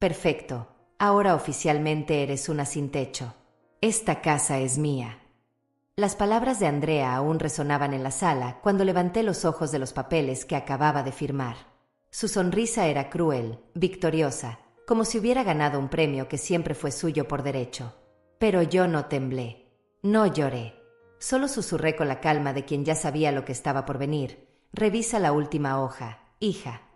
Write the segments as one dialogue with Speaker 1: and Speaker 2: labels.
Speaker 1: Perfecto. Ahora oficialmente eres una sin techo. Esta casa es mía. Las palabras de Andrea aún resonaban en la sala cuando levanté los ojos de los papeles que acababa de firmar. Su sonrisa era cruel, victoriosa, como si hubiera ganado un premio que siempre fue suyo por derecho. Pero yo no temblé. No lloré. Solo susurré con la calma de quien ya sabía lo que estaba por venir. Revisa la última hoja, hija.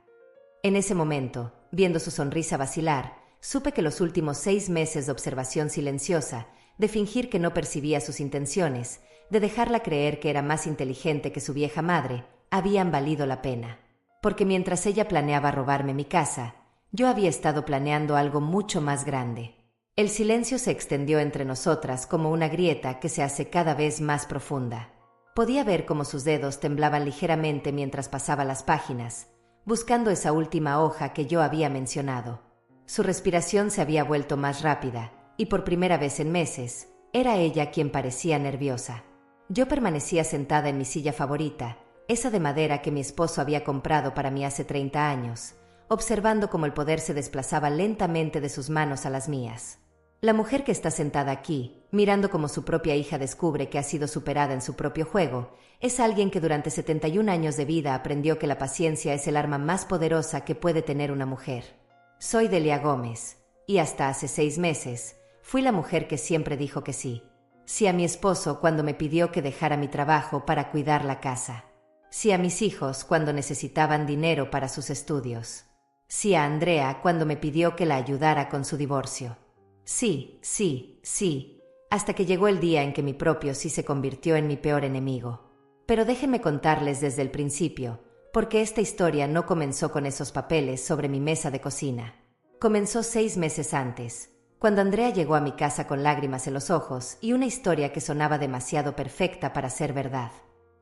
Speaker 1: En ese momento, viendo su sonrisa vacilar, supe que los últimos 6 meses de observación silenciosa, de fingir que no percibía sus intenciones, de dejarla creer que era más inteligente que su vieja madre, habían valido la pena. Porque mientras ella planeaba robarme mi casa, yo había estado planeando algo mucho más grande. El silencio se extendió entre nosotras como una grieta que se hace cada vez más profunda. Podía ver cómo sus dedos temblaban ligeramente mientras pasaba las páginas, buscando esa última hoja que yo había mencionado. Su respiración se había vuelto más rápida, y por primera vez en meses, era ella quien parecía nerviosa. Yo permanecía sentada en mi silla favorita, esa de madera que mi esposo había comprado para mí hace 30 años, observando cómo el poder se desplazaba lentamente de sus manos a las mías. La mujer que está sentada aquí, mirando cómo su propia hija descubre que ha sido superada en su propio juego, es alguien que durante 71 años de vida aprendió que la paciencia es el arma más poderosa que puede tener una mujer. Soy Delia Gómez, y hasta hace 6 meses, fui la mujer que siempre dijo que sí. Sí a mi esposo cuando me pidió que dejara mi trabajo para cuidar la casa. Sí a mis hijos cuando necesitaban dinero para sus estudios. Sí a Andrea cuando me pidió que la ayudara con su divorcio. Sí, sí, sí, hasta que llegó el día en que mi propio sí se convirtió en mi peor enemigo. Pero déjenme contarles desde el principio, porque esta historia no comenzó con esos papeles sobre mi mesa de cocina. Comenzó 6 meses antes, cuando Andrea llegó a mi casa con lágrimas en los ojos y una historia que sonaba demasiado perfecta para ser verdad.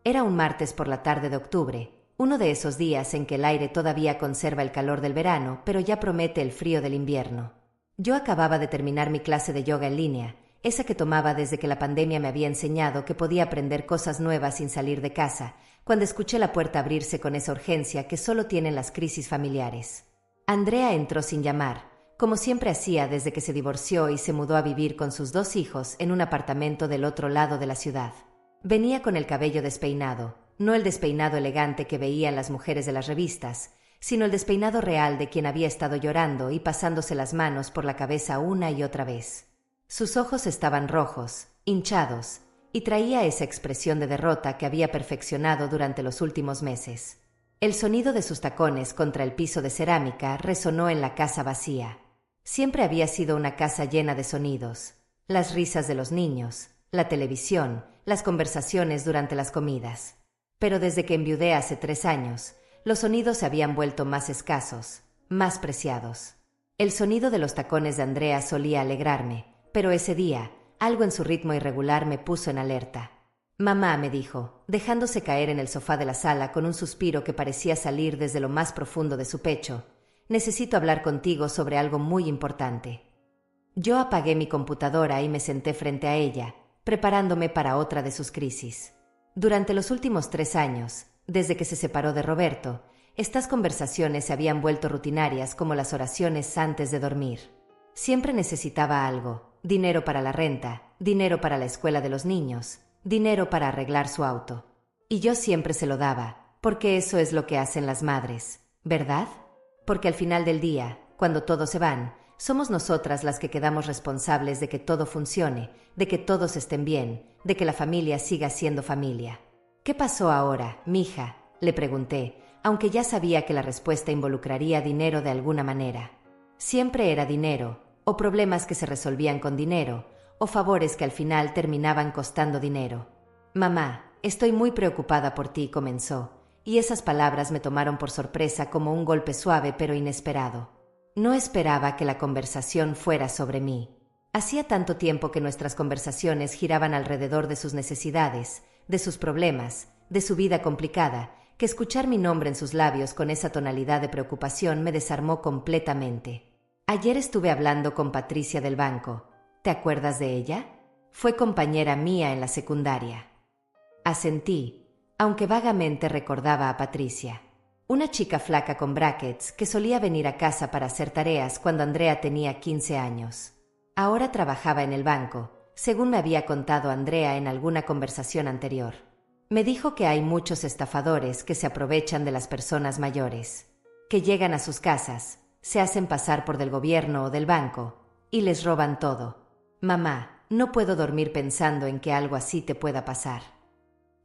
Speaker 1: Era un martes por la tarde de octubre, uno de esos días en que el aire todavía conserva el calor del verano, pero ya promete el frío del invierno. Yo acababa de terminar mi clase de yoga en línea, esa que tomaba desde que la pandemia me había enseñado que podía aprender cosas nuevas sin salir de casa, cuando escuché la puerta abrirse con esa urgencia que solo tienen las crisis familiares. Andrea entró sin llamar, como siempre hacía desde que se divorció y se mudó a vivir con sus 2 hijos en un apartamento del otro lado de la ciudad. Venía con el cabello despeinado, no el despeinado elegante que veían las mujeres de las revistas, sino el despeinado real de quien había estado llorando y pasándose las manos por la cabeza una y otra vez. Sus ojos estaban rojos, hinchados, y traía esa expresión de derrota que había perfeccionado durante los últimos meses. El sonido de sus tacones contra el piso de cerámica resonó en la casa vacía. Siempre había sido una casa llena de sonidos, las risas de los niños, la televisión, las conversaciones durante las comidas. Pero desde que enviudé hace 3 años, los sonidos se habían vuelto más escasos, más preciados. El sonido de los tacones de Andrea solía alegrarme, pero ese día, algo en su ritmo irregular me puso en alerta. «Mamá», me dijo, dejándose caer en el sofá de la sala con un suspiro que parecía salir desde lo más profundo de su pecho, «necesito hablar contigo sobre algo muy importante». Yo apagué mi computadora y me senté frente a ella, preparándome para otra de sus crisis. Durante los últimos 3 años, desde que se separó de Roberto, estas conversaciones se habían vuelto rutinarias como las oraciones antes de dormir. Siempre necesitaba algo: dinero para la renta, dinero para la escuela de los niños, dinero para arreglar su auto. Y yo siempre se lo daba, porque eso es lo que hacen las madres, ¿verdad? Porque al final del día, cuando todos se van, somos nosotras las que quedamos responsables de que todo funcione, de que todos estén bien, de que la familia siga siendo familia. «¿Qué pasó ahora, mija?», le pregunté, aunque ya sabía que la respuesta involucraría dinero de alguna manera. Siempre era dinero, o problemas que se resolvían con dinero, o favores que al final terminaban costando dinero. «Mamá, estoy muy preocupada por ti», comenzó, y esas palabras me tomaron por sorpresa como un golpe suave pero inesperado. No esperaba que la conversación fuera sobre mí. Hacía tanto tiempo que nuestras conversaciones giraban alrededor de sus necesidades, de sus problemas, de su vida complicada, que escuchar mi nombre en sus labios con esa tonalidad de preocupación me desarmó completamente. «Ayer estuve hablando con Patricia del banco. ¿Te acuerdas de ella? Fue compañera mía en la secundaria». Asentí, aunque vagamente recordaba a Patricia. Una chica flaca con brackets que solía venir a casa para hacer tareas cuando Andrea tenía 15 años. Ahora trabajaba en el banco, según me había contado Andrea en alguna conversación anterior. Me dijo que hay muchos estafadores que se aprovechan de las personas mayores, que llegan a sus casas, se hacen pasar por del gobierno o del banco, y les roban todo. Mamá, no puedo dormir pensando en que algo así te pueda pasar.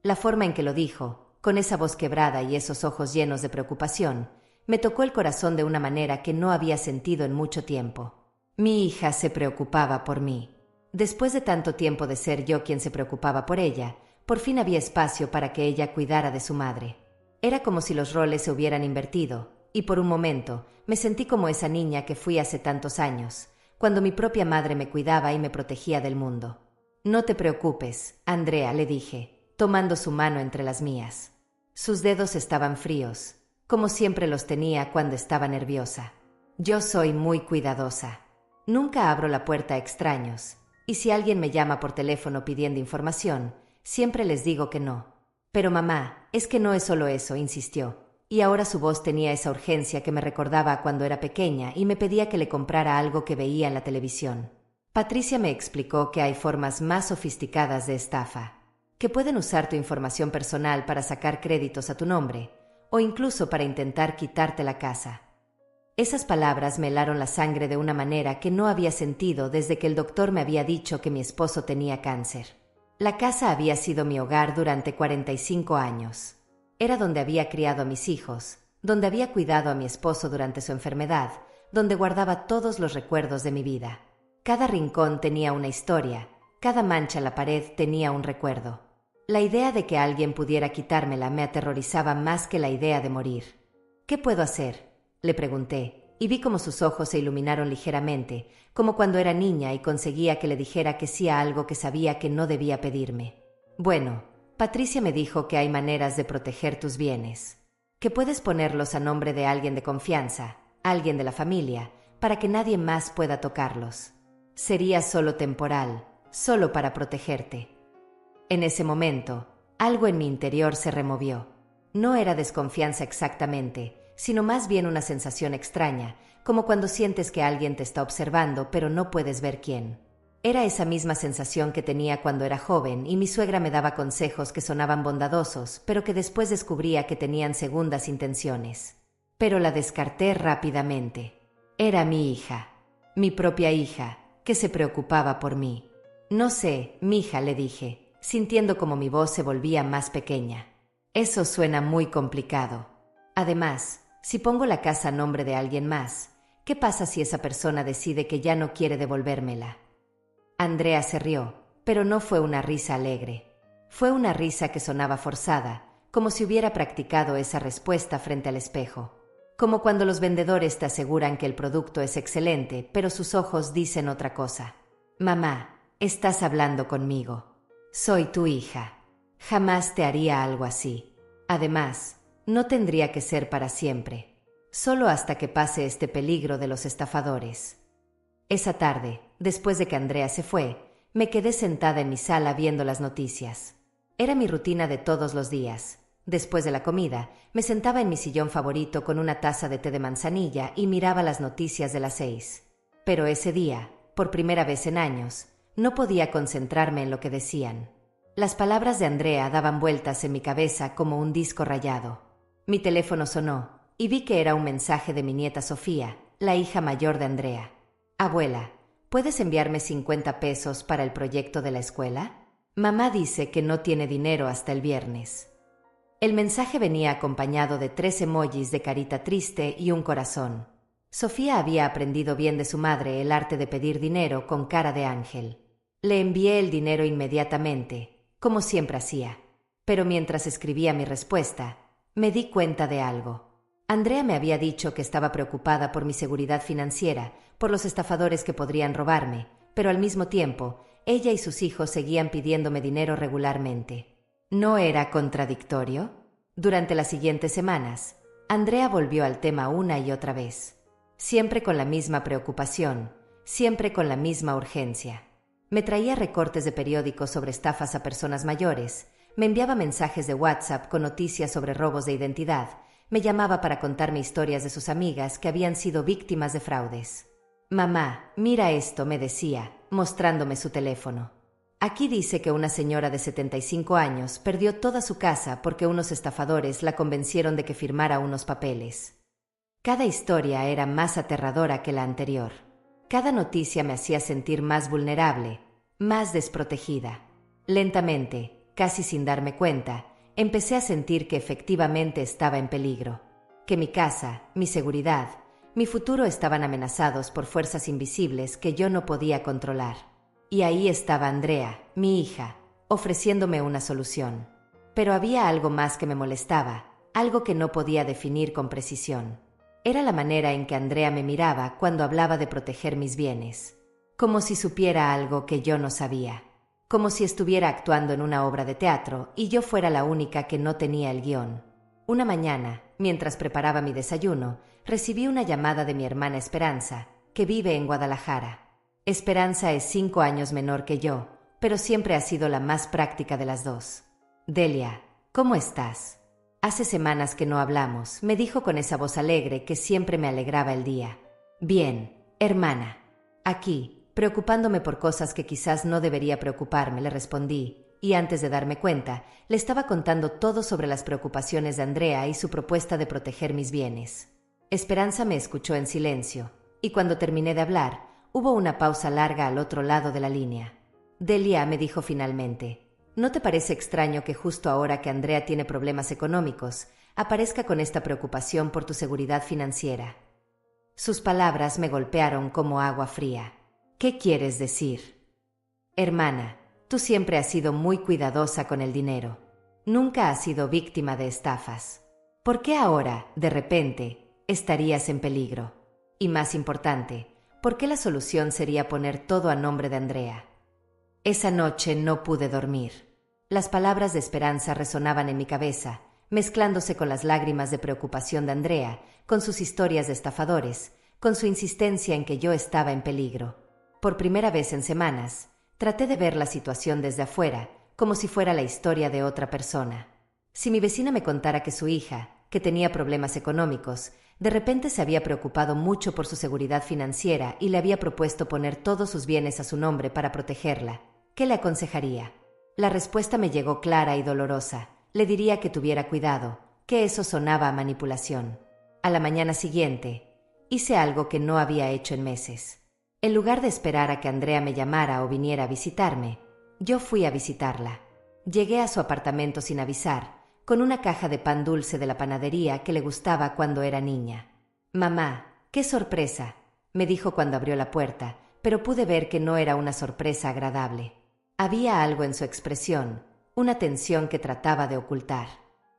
Speaker 1: La forma en que lo dijo, con esa voz quebrada y esos ojos llenos de preocupación, me tocó el corazón de una manera que no había sentido en mucho tiempo. Mi hija se preocupaba por mí. Después de tanto tiempo de ser yo quien se preocupaba por ella, por fin había espacio para que ella cuidara de su madre. Era como si los roles se hubieran invertido, y por un momento me sentí como esa niña que fui hace tantos años, cuando mi propia madre me cuidaba y me protegía del mundo. No te preocupes, Andrea, le dije, tomando su mano entre las mías. Sus dedos estaban fríos, como siempre los tenía cuando estaba nerviosa. Yo soy muy cuidadosa. Nunca abro la puerta a extraños, y si alguien me llama por teléfono pidiendo información, siempre les digo que no. Pero mamá, es que no es solo eso, insistió, y ahora su voz tenía esa urgencia que me recordaba a cuando era pequeña y me pedía que le comprara algo que veía en la televisión. Patricia me explicó que hay formas más sofisticadas de estafa, que pueden usar tu información personal para sacar créditos a tu nombre, o incluso para intentar quitarte la casa. Esas palabras me helaron la sangre de una manera que no había sentido desde que el doctor me había dicho que mi esposo tenía cáncer. La casa había sido mi hogar durante 45 años. Era donde había criado a mis hijos, donde había cuidado a mi esposo durante su enfermedad, donde guardaba todos los recuerdos de mi vida. Cada rincón tenía una historia, cada mancha en la pared tenía un recuerdo. La idea de que alguien pudiera quitármela me aterrorizaba más que la idea de morir. ¿Qué puedo hacer?, le pregunté, y vi cómo sus ojos se iluminaron ligeramente, como cuando era niña y conseguía que le dijera que sí a algo que sabía que no debía pedirme. Bueno, Patricia me dijo que hay maneras de proteger tus bienes, que puedes ponerlos a nombre de alguien de confianza, alguien de la familia, para que nadie más pueda tocarlos. Sería solo temporal, solo para protegerte. En ese momento, algo en mi interior se removió. No era desconfianza exactamente, sino más bien una sensación extraña, como cuando sientes que alguien te está observando pero no puedes ver quién. Era esa misma sensación que tenía cuando era joven y mi suegra me daba consejos que sonaban bondadosos, pero que después descubría que tenían segundas intenciones. Pero la descarté rápidamente. Era mi hija, mi propia hija, que se preocupaba por mí. No sé, mija, le dije, sintiendo como mi voz se volvía más pequeña. Eso suena muy complicado. Además, si pongo la casa a nombre de alguien más, ¿qué pasa si esa persona decide que ya no quiere devolvérmela? Andrea se rió, pero no fue una risa alegre. Fue una risa que sonaba forzada, como si hubiera practicado esa respuesta frente al espejo. Como cuando los vendedores te aseguran que el producto es excelente, pero sus ojos dicen otra cosa. Mamá, estás hablando conmigo. Soy tu hija. Jamás te haría algo así. Además, no tendría que ser para siempre. Solo hasta que pase este peligro de los estafadores. Esa tarde, después de que Andrea se fue, me quedé sentada en mi sala viendo las noticias. Era mi rutina de todos los días. Después de la comida, me sentaba en mi sillón favorito con una taza de té de manzanilla y miraba las noticias de las 6. Pero ese día, por primera vez en años, no podía concentrarme en lo que decían. Las palabras de Andrea daban vueltas en mi cabeza como un disco rayado. Mi teléfono sonó, y vi que era un mensaje de mi nieta Sofía, la hija mayor de Andrea. Abuela, ¿puedes enviarme 50 pesos para el proyecto de la escuela? Mamá dice que no tiene dinero hasta el viernes. El mensaje venía acompañado de 3 emojis de carita triste y un corazón. Sofía había aprendido bien de su madre el arte de pedir dinero con cara de ángel. Le envié el dinero inmediatamente, como siempre hacía. Pero mientras escribía mi respuesta, me di cuenta de algo. Andrea me había dicho que estaba preocupada por mi seguridad financiera, por los estafadores que podrían robarme, pero al mismo tiempo, ella y sus hijos seguían pidiéndome dinero regularmente. ¿No era contradictorio? Durante las siguientes semanas, Andrea volvió al tema una y otra vez. Siempre con la misma preocupación, siempre con la misma urgencia. Me traía recortes de periódicos sobre estafas a personas mayores, me enviaba mensajes de WhatsApp con noticias sobre robos de identidad, me llamaba para contarme historias de sus amigas que habían sido víctimas de fraudes. «Mamá, mira esto», me decía, mostrándome su teléfono. «Aquí dice que una señora de 75 años perdió toda su casa porque unos estafadores la convencieron de que firmara unos papeles». Cada historia era más aterradora que la anterior. Cada noticia me hacía sentir más vulnerable, más desprotegida. Lentamente, casi sin darme cuenta, empecé a sentir que efectivamente estaba en peligro, que mi casa, mi seguridad, mi futuro estaban amenazados por fuerzas invisibles que yo no podía controlar. Y ahí estaba Andrea, mi hija, ofreciéndome una solución. Pero había algo más que me molestaba, algo que no podía definir con precisión. Era la manera en que Andrea me miraba cuando hablaba de proteger mis bienes, como si supiera algo que yo no sabía, como si estuviera actuando en una obra de teatro y yo fuera la única que no tenía el guión. Una mañana, mientras preparaba mi desayuno, recibí una llamada de mi hermana Esperanza, que vive en Guadalajara. Esperanza es 5 años menor que yo, pero siempre ha sido la más práctica de las dos. «Delia, ¿cómo estás? Hace semanas que no hablamos», me dijo con esa voz alegre que siempre me alegraba el día. «Bien, hermana. Aquí, preocupándome por cosas que quizás no debería preocuparme», le respondí, y antes de darme cuenta, le estaba contando todo sobre las preocupaciones de Andrea y su propuesta de proteger mis bienes. Esperanza me escuchó en silencio, y cuando terminé de hablar, hubo una pausa larga al otro lado de la línea. «Delia», me dijo finalmente, «¿no te parece extraño que justo ahora que Andrea tiene problemas económicos, aparezca con esta preocupación por tu seguridad financiera?» Sus palabras me golpearon como agua fría. «¿Qué quieres decir?» «Hermana, tú siempre has sido muy cuidadosa con el dinero. Nunca has sido víctima de estafas. ¿Por qué ahora, de repente, estarías en peligro? Y más importante, ¿por qué la solución sería poner todo a nombre de Andrea?» Esa noche no pude dormir. Las palabras de Esperanza resonaban en mi cabeza, mezclándose con las lágrimas de preocupación de Andrea, con sus historias de estafadores, con su insistencia en que yo estaba en peligro. Por primera vez en semanas, traté de ver la situación desde afuera, como si fuera la historia de otra persona. Si mi vecina me contara que su hija, que tenía problemas económicos, de repente se había preocupado mucho por su seguridad financiera y le había propuesto poner todos sus bienes a su nombre para protegerla, ¿qué le aconsejaría? La respuesta me llegó clara y dolorosa. Le diría que tuviera cuidado, que eso sonaba a manipulación. A la mañana siguiente, hice algo que no había hecho en meses. En lugar de esperar a que Andrea me llamara o viniera a visitarme, yo fui a visitarla. Llegué a su apartamento sin avisar, con una caja de pan dulce de la panadería que le gustaba cuando era niña. «Mamá, qué sorpresa», me dijo cuando abrió la puerta, pero pude ver que no era una sorpresa agradable. Había algo en su expresión, una tensión que trataba de ocultar.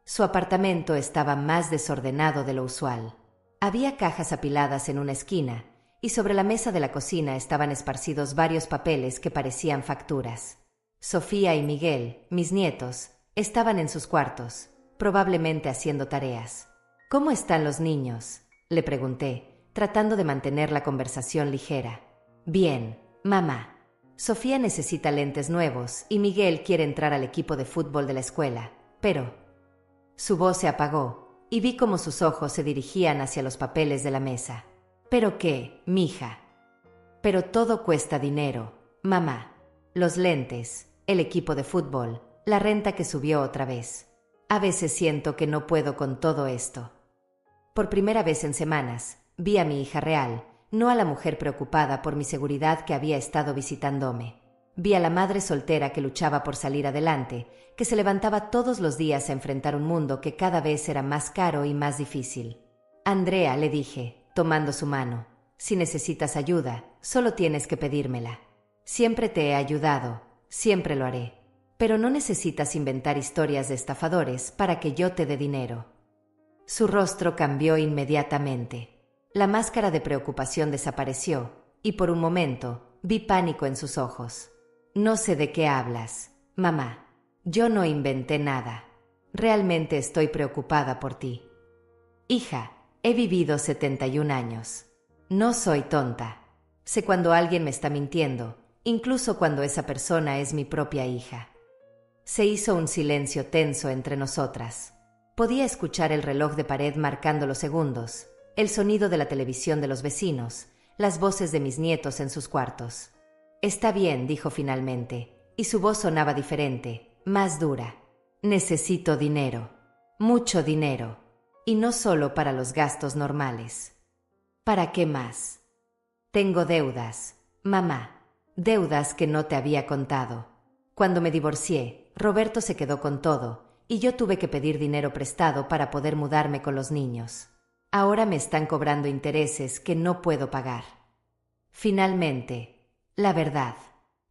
Speaker 1: Su apartamento estaba más desordenado de lo usual. Había cajas apiladas en una esquina, y sobre la mesa de la cocina estaban esparcidos varios papeles que parecían facturas. Sofía y Miguel, mis nietos, estaban en sus cuartos, probablemente haciendo tareas. «¿Cómo están los niños?», le pregunté, tratando de mantener la conversación ligera. «Bien, mamá. Sofía necesita lentes nuevos y Miguel quiere entrar al equipo de fútbol de la escuela, pero…». Su voz se apagó y vi cómo sus ojos se dirigían hacia los papeles de la mesa. «¿Pero qué, mija?» «Pero todo cuesta dinero, mamá. Los lentes, el equipo de fútbol, la renta que subió otra vez. A veces siento que no puedo con todo esto». Por primera vez en semanas, vi a mi hija real, no a la mujer preocupada por mi seguridad que había estado visitándome. Vi a la madre soltera que luchaba por salir adelante, que se levantaba todos los días a enfrentar un mundo que cada vez era más caro y más difícil. «Andrea», le dije, tomando su mano, «si necesitas ayuda, solo tienes que pedírmela. Siempre te he ayudado, siempre lo haré. Pero no necesitas inventar historias de estafadores para que yo te dé dinero». Su rostro cambió inmediatamente. La máscara de preocupación desapareció, y por un momento vi pánico en sus ojos. «No sé de qué hablas, mamá. Yo no inventé nada. Realmente estoy preocupada por ti. Hija, he vivido 71 años. No soy tonta. Sé cuando alguien me está mintiendo, incluso cuando esa persona es mi propia hija». Se hizo un silencio tenso entre nosotras. Podía escuchar el reloj de pared marcando los segundos, el sonido de la televisión de los vecinos, las voces de mis nietos en sus cuartos. Está bien, dijo finalmente, y su voz sonaba diferente, más dura. Necesito dinero, mucho dinero, y no solo para los gastos normales. ¿Para qué más? Tengo deudas, mamá, deudas que no te había contado. Cuando me divorcié, Roberto se quedó con todo, y yo tuve que pedir dinero prestado para poder mudarme con los niños. Ahora me están cobrando intereses que no puedo pagar. Finalmente, la verdad.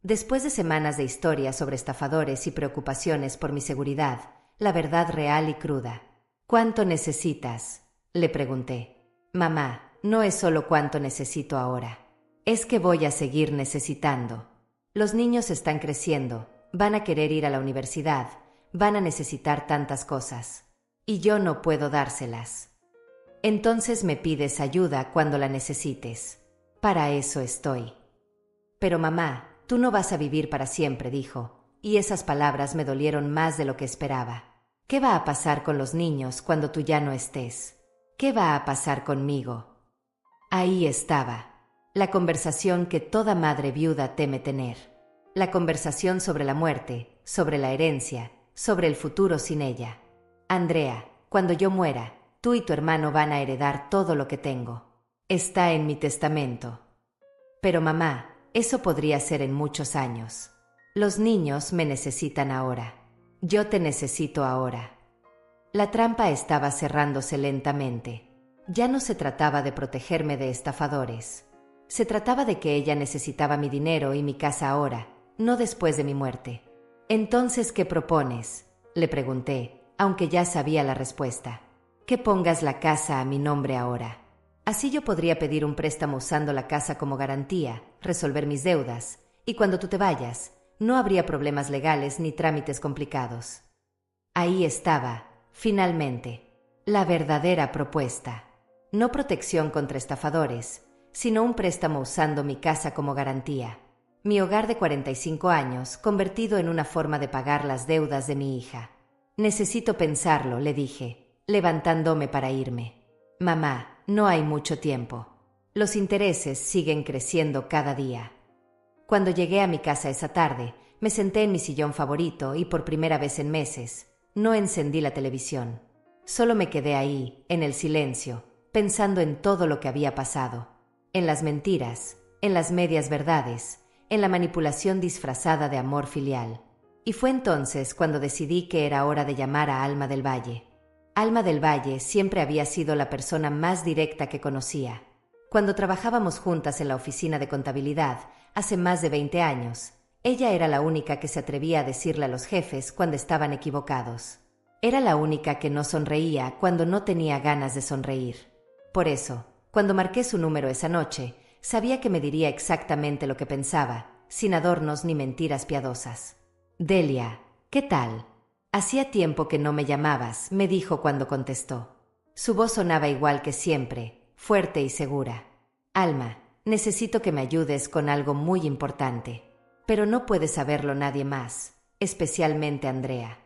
Speaker 1: Después de semanas de historias sobre estafadores y preocupaciones por mi seguridad, la verdad real y cruda. ¿Cuánto necesitas?, le pregunté. Mamá, no es solo cuánto necesito ahora. Es que voy a seguir necesitando. Los niños están creciendo, van a querer ir a la universidad, van a necesitar tantas cosas. Y yo no puedo dárselas. Entonces me pides ayuda cuando la necesites. Para eso estoy. Pero mamá, tú no vas a vivir para siempre, dijo, y esas palabras me dolieron más de lo que esperaba. ¿Qué va a pasar con los niños cuando tú ya no estés? ¿Qué va a pasar conmigo? Ahí estaba, la conversación que toda madre viuda teme tener. La conversación sobre la muerte, sobre la herencia, sobre el futuro sin ella. Andrea, cuando yo muera, tú y tu hermano van a heredar todo lo que tengo. Está en mi testamento. Pero mamá, eso podría ser en muchos años. Los niños me necesitan ahora. Yo te necesito ahora. La trampa estaba cerrándose lentamente. Ya no se trataba de protegerme de estafadores. Se trataba de que ella necesitaba mi dinero y mi casa ahora, no después de mi muerte. Entonces, ¿qué propones?, le pregunté, aunque ya sabía la respuesta. Que pongas la casa a mi nombre ahora. Así yo podría pedir un préstamo usando la casa como garantía, resolver mis deudas, y cuando tú te vayas, no habría problemas legales ni trámites complicados. Ahí estaba, finalmente, la verdadera propuesta. No protección contra estafadores, sino un préstamo usando mi casa como garantía. Mi hogar de 45 años, convertido en una forma de pagar las deudas de mi hija. Necesito pensarlo, le dije, levantándome para irme. Mamá, no hay mucho tiempo. Los intereses siguen creciendo cada día. Cuando llegué a mi casa esa tarde, me senté en mi sillón favorito y por primera vez en meses, no encendí la televisión. Solo me quedé ahí, en el silencio, pensando en todo lo que había pasado. En las mentiras, en las medias verdades, en la manipulación disfrazada de amor filial. Y fue entonces cuando decidí que era hora de llamar a Alma del Valle. Alma del Valle siempre había sido la persona más directa que conocía. Cuando trabajábamos juntas en la oficina de contabilidad, hace más de 20 años, ella era la única que se atrevía a decirle a los jefes cuando estaban equivocados. Era la única que no sonreía cuando no tenía ganas de sonreír. Por eso, cuando marqué su número esa noche, sabía que me diría exactamente lo que pensaba, sin adornos ni mentiras piadosas. Delia, ¿qué tal? Hacía tiempo que no me llamabas, me dijo cuando contestó. Su voz sonaba igual que siempre, fuerte y segura. Alma, necesito que me ayudes con algo muy importante. Pero no puede saberlo nadie más, especialmente Andrea.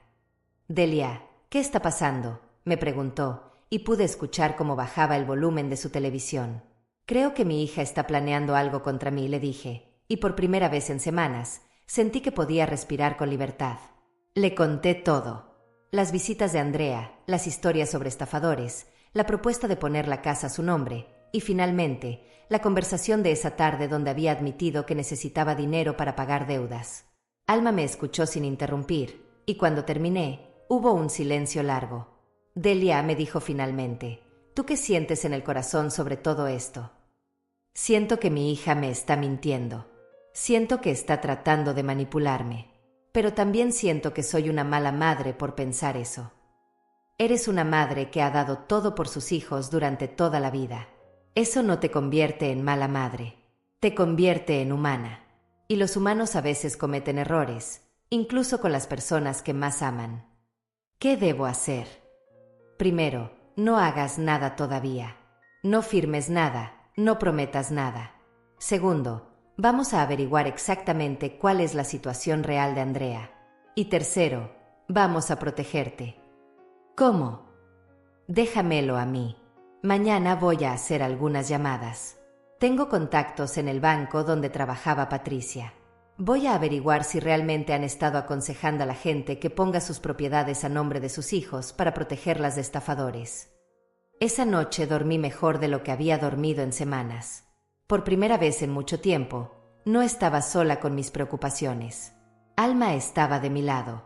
Speaker 1: Delia, ¿qué está pasando?, me preguntó, y pude escuchar cómo bajaba el volumen de su televisión. Creo que mi hija está planeando algo contra mí, le dije, y por primera vez en semanas, sentí que podía respirar con libertad. Le conté todo. Las visitas de Andrea, las historias sobre estafadores, la propuesta de poner la casa a su nombre, y finalmente, la conversación de esa tarde donde había admitido que necesitaba dinero para pagar deudas. Alma me escuchó sin interrumpir, y cuando terminé, hubo un silencio largo. Delia, me dijo finalmente, ¿tú qué sientes en el corazón sobre todo esto? Siento que mi hija me está mintiendo. Siento que está tratando de manipularme. Pero también siento que soy una mala madre por pensar eso. Eres una madre que ha dado todo por sus hijos durante toda la vida. Eso no te convierte en mala madre. Te convierte en humana. Y los humanos a veces cometen errores, incluso con las personas que más aman. ¿Qué debo hacer? Primero, no hagas nada todavía. No firmes nada, no prometas nada. Segundo, vamos a averiguar exactamente cuál es la situación real de Andrea. Y tercero, vamos a protegerte. ¿Cómo? Déjamelo a mí. Mañana voy a hacer algunas llamadas. Tengo contactos en el banco donde trabajaba Patricia. Voy a averiguar si realmente han estado aconsejando a la gente que ponga sus propiedades a nombre de sus hijos para protegerlas de estafadores. Esa noche dormí mejor de lo que había dormido en semanas. Por primera vez en mucho tiempo, no estaba sola con mis preocupaciones. Alma estaba de mi lado.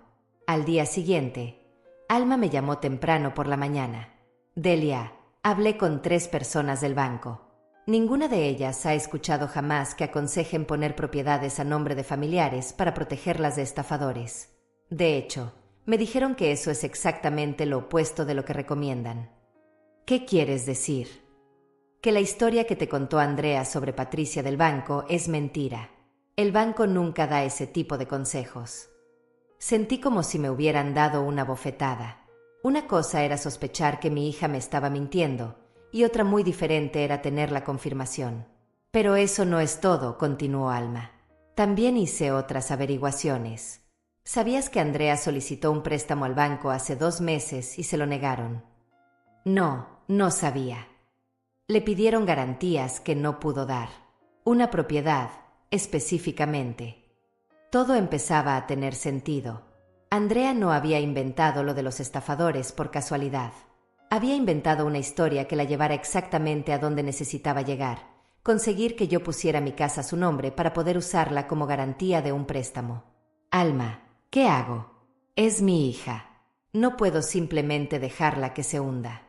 Speaker 1: Al día siguiente, Alma me llamó temprano por la mañana. Delia, hablé con 3 personas del banco. Ninguna de ellas ha escuchado jamás que aconsejen poner propiedades a nombre de familiares para protegerlas de estafadores. De hecho, me dijeron que eso es exactamente lo opuesto de lo que recomiendan. ¿Qué quieres decir? Que la historia que te contó Andrea sobre Patricia del banco es mentira. El banco nunca da ese tipo de consejos. Sentí como si me hubieran dado una bofetada. Una cosa era sospechar que mi hija me estaba mintiendo, y otra muy diferente era tener la confirmación. Pero eso no es todo, continuó Alma. También hice otras averiguaciones. ¿Sabías que Andrea solicitó un préstamo al banco hace 2 meses y se lo negaron? No, no sabía. Le pidieron garantías que no pudo dar. Una propiedad, específicamente. Todo empezaba a tener sentido. Andrea no había inventado lo de los estafadores por casualidad. Había inventado una historia que la llevara exactamente a donde necesitaba llegar, conseguir que yo pusiera mi casa a su nombre para poder usarla como garantía de un préstamo. Alma, ¿qué hago? Es mi hija. No puedo simplemente dejarla que se hunda.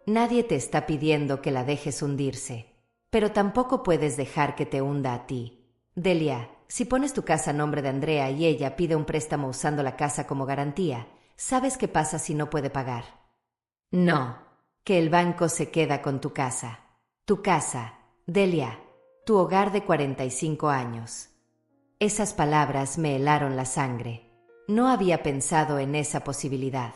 Speaker 1: Nadie te está pidiendo que la dejes hundirse, pero tampoco puedes dejar que te hunda a ti. Delia, si pones tu casa a nombre de Andrea y ella pide un préstamo usando la casa como garantía, ¿sabes qué pasa si no puede pagar? No, que el banco se queda con tu casa. Tu casa, Delia, tu hogar de 45 años. Esas palabras me helaron la sangre. No había pensado en esa posibilidad.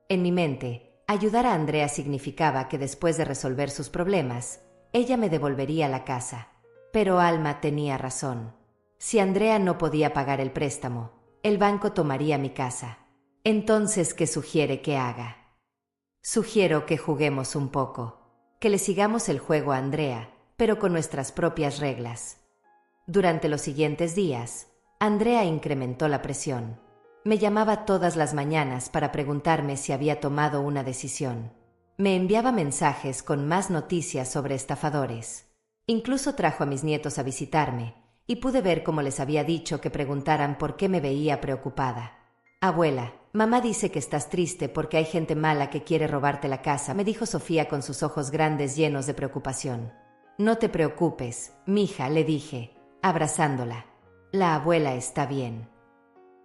Speaker 1: En mi mente, ayudar a Andrea significaba que después de resolver sus problemas, ella me devolvería la casa. Pero Alma tenía razón. Si Andrea no podía pagar el préstamo, el banco tomaría mi casa. Entonces, ¿qué sugiere que haga? Sugiero que juguemos un poco, que le sigamos el juego a Andrea, pero con nuestras propias reglas. Durante los siguientes días, Andrea incrementó la presión. Me llamaba todas las mañanas para preguntarme si había tomado una decisión. Me enviaba mensajes con más noticias sobre estafadores. Incluso trajo a mis nietos a visitarme, y pude ver cómo les había dicho que preguntaran por qué me veía preocupada. Abuela, mamá dice que estás triste porque hay gente mala que quiere robarte la casa, me dijo Sofía con sus ojos grandes llenos de preocupación. No te preocupes, mija, le dije, abrazándola. La abuela está bien.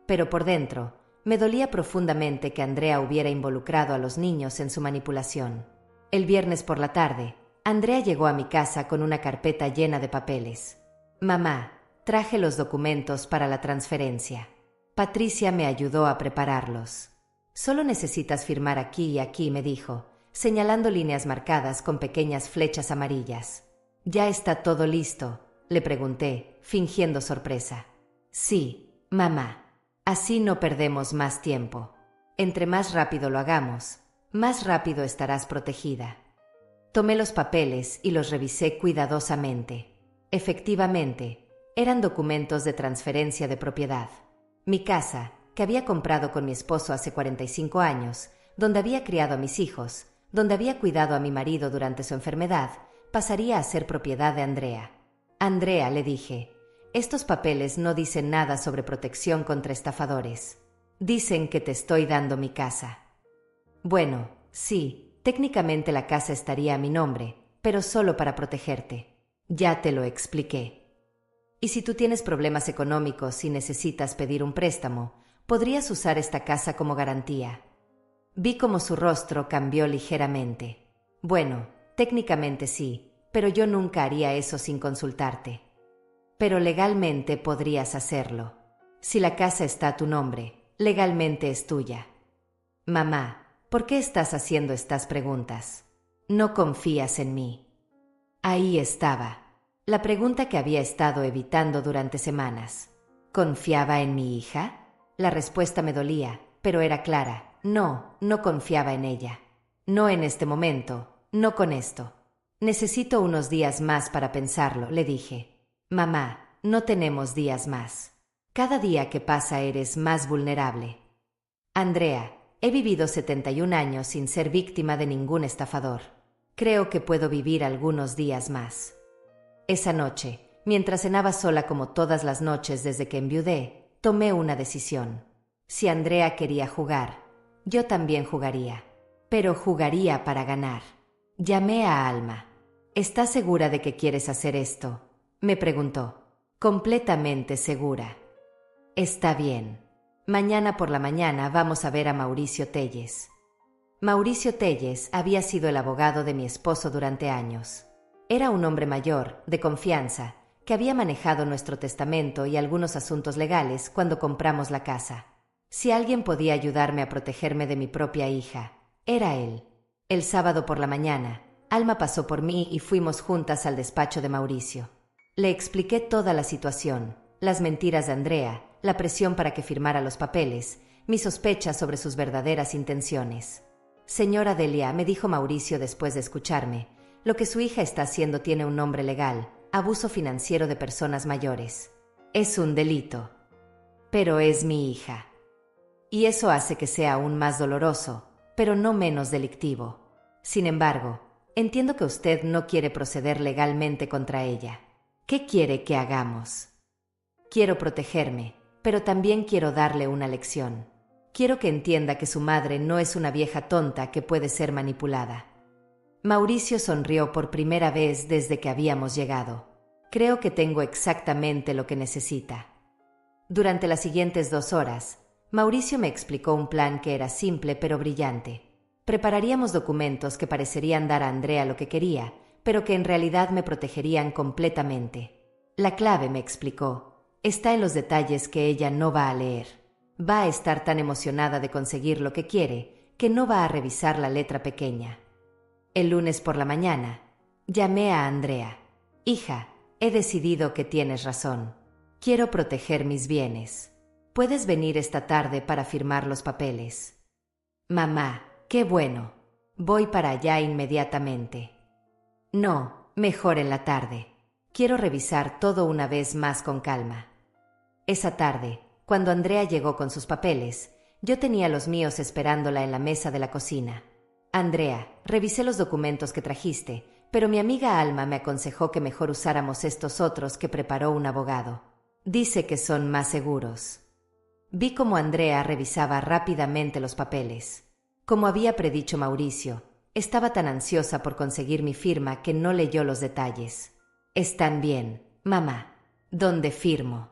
Speaker 1: Pero por dentro, me dolía profundamente que Andrea hubiera involucrado a los niños en su manipulación. El viernes por la tarde, Andrea llegó a mi casa con una carpeta llena de papeles. Mamá, traje los documentos para la transferencia. Patricia me ayudó a prepararlos. Solo necesitas firmar aquí y aquí, me dijo, señalando líneas marcadas con pequeñas flechas amarillas. ¿Ya está todo listo?, le pregunté, fingiendo sorpresa. Sí, mamá. Así no perdemos más tiempo. Entre más rápido lo hagamos, más rápido estarás protegida. Tomé los papeles y los revisé cuidadosamente. Efectivamente, eran documentos de transferencia de propiedad. Mi casa, que había comprado con mi esposo hace 45 años, donde había criado a mis hijos, donde había cuidado a mi marido durante su enfermedad, pasaría a ser propiedad de Andrea. Andrea, le dije, estos papeles no dicen nada sobre protección contra estafadores. Dicen que te estoy dando mi casa. Bueno, sí, técnicamente la casa estaría a mi nombre, pero solo para protegerte. Ya te lo expliqué. Y si tú tienes problemas económicos y necesitas pedir un préstamo, podrías usar esta casa como garantía. Vi cómo su rostro cambió ligeramente. Bueno, técnicamente sí, pero yo nunca haría eso sin consultarte. Pero legalmente podrías hacerlo. Si la casa está a tu nombre, legalmente es tuya. Mamá, ¿por qué estás haciendo estas preguntas? No confías en mí. Ahí estaba. La pregunta que había estado evitando durante semanas. ¿Confiaba en mi hija? La respuesta me dolía, pero era clara. No, no confiaba en ella. No en este momento, no con esto. Necesito unos días más para pensarlo, le dije. Mamá, no tenemos días más. Cada día que pasa eres más vulnerable. Andrea, he vivido 71 años sin ser víctima de ningún estafador. Creo que puedo vivir algunos días más. Esa noche, mientras cenaba sola como todas las noches desde que enviudé, tomé una decisión. Si Andrea quería jugar, yo también jugaría. Pero jugaría para ganar. Llamé a Alma. ¿Estás segura de que quieres hacer esto?, me preguntó. Completamente segura. Está bien. Mañana por la mañana vamos a ver a Mauricio Telles. Mauricio Telles había sido el abogado de mi esposo durante años. Era un hombre mayor, de confianza, que había manejado nuestro testamento y algunos asuntos legales cuando compramos la casa. Si alguien podía ayudarme a protegerme de mi propia hija, era él. El sábado por la mañana, Alma pasó por mí y fuimos juntas al despacho de Mauricio. Le expliqué toda la situación, las mentiras de Andrea, la presión para que firmara los papeles, mis sospechas sobre sus verdaderas intenciones. Señora Delia, me dijo Mauricio después de escucharme, lo que su hija está haciendo tiene un nombre legal: abuso financiero de personas mayores. Es un delito. Pero es mi hija. Y eso hace que sea aún más doloroso, pero no menos delictivo. Sin embargo, entiendo que usted no quiere proceder legalmente contra ella. ¿Qué quiere que hagamos? Quiero protegerme, pero también quiero darle una lección. Quiero que entienda que su madre no es una vieja tonta que puede ser manipulada. Mauricio sonrió por primera vez desde que habíamos llegado. Creo que tengo exactamente lo que necesita. Durante las siguientes 2 horas, Mauricio me explicó un plan que era simple pero brillante. Prepararíamos documentos que parecerían dar a Andrea lo que quería, pero que en realidad me protegerían completamente. La clave, me explicó, está en los detalles que ella no va a leer. Va a estar tan emocionada de conseguir lo que quiere, que no va a revisar la letra pequeña. El lunes por la mañana, llamé a Andrea. Hija, he decidido que tienes razón. Quiero proteger mis bienes. ¿Puedes venir esta tarde para firmar los papeles? Mamá, qué bueno. Voy para allá inmediatamente. No, mejor en la tarde. Quiero revisar todo una vez más con calma. Esa tarde, cuando Andrea llegó con sus papeles, yo tenía los míos esperándola en la mesa de la cocina. Andrea, revisé los documentos que trajiste, pero mi amiga Alma me aconsejó que mejor usáramos estos otros que preparó un abogado. Dice que son más seguros. Vi cómo Andrea revisaba rápidamente los papeles. Como había predicho Mauricio, estaba tan ansiosa por conseguir mi firma que no leyó los detalles. Están bien, mamá. ¿Dónde firmo?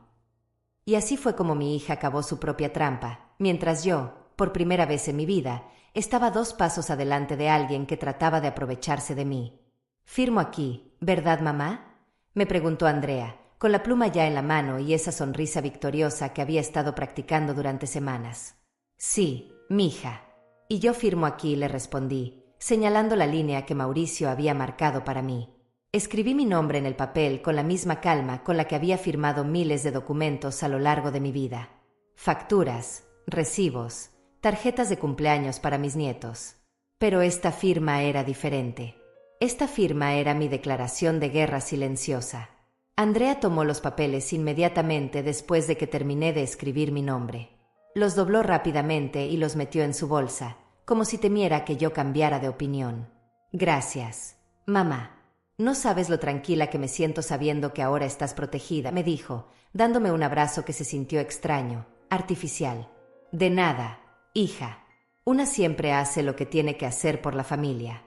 Speaker 1: Y así fue como mi hija acabó su propia trampa, mientras yo, por primera vez en mi vida, estaba 2 pasos adelante de alguien que trataba de aprovecharse de mí. Firmo aquí, ¿verdad, mamá?, me preguntó Andrea, con la pluma ya en la mano y esa sonrisa victoriosa que había estado practicando durante semanas. Sí, mija. Y yo firmo aquí, le respondí, señalando la línea que Mauricio había marcado para mí. Escribí mi nombre en el papel con la misma calma con la que había firmado miles de documentos a lo largo de mi vida. Facturas, recibos, tarjetas de cumpleaños para mis nietos. Pero esta firma era diferente. Esta firma era mi declaración de guerra silenciosa. Andrea tomó los papeles inmediatamente después de que terminé de escribir mi nombre. Los dobló rápidamente y los metió en su bolsa, como si temiera que yo cambiara de opinión. Gracias, mamá. No sabes lo tranquila que me siento sabiendo que ahora estás protegida, me dijo, dándome un abrazo que se sintió extraño, artificial. De nada, hija. Una siempre hace lo que tiene que hacer por la familia.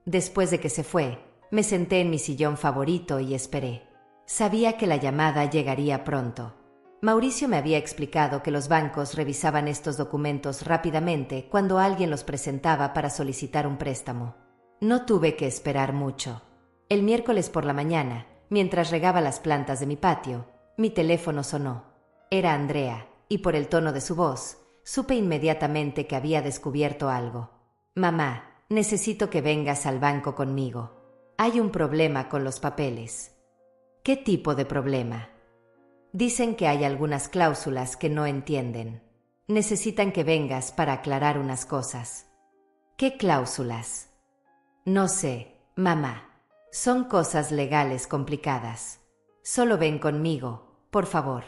Speaker 1: Después de que se fue, me senté en mi sillón favorito y esperé. Sabía que la llamada llegaría pronto. Mauricio me había explicado que los bancos revisaban estos documentos rápidamente cuando alguien los presentaba para solicitar un préstamo. No tuve que esperar mucho. El miércoles por la mañana, mientras regaba las plantas de mi patio, mi teléfono sonó. Era Andrea, y por el tono de su voz, supe inmediatamente que había descubierto algo. Mamá, necesito que vengas al banco conmigo. Hay un problema con los papeles. ¿Qué tipo de problema? Dicen que hay algunas cláusulas que no entienden. Necesitan que vengas para aclarar unas cosas. ¿Qué cláusulas? No sé, mamá. Son cosas legales complicadas. Solo ven conmigo, por favor.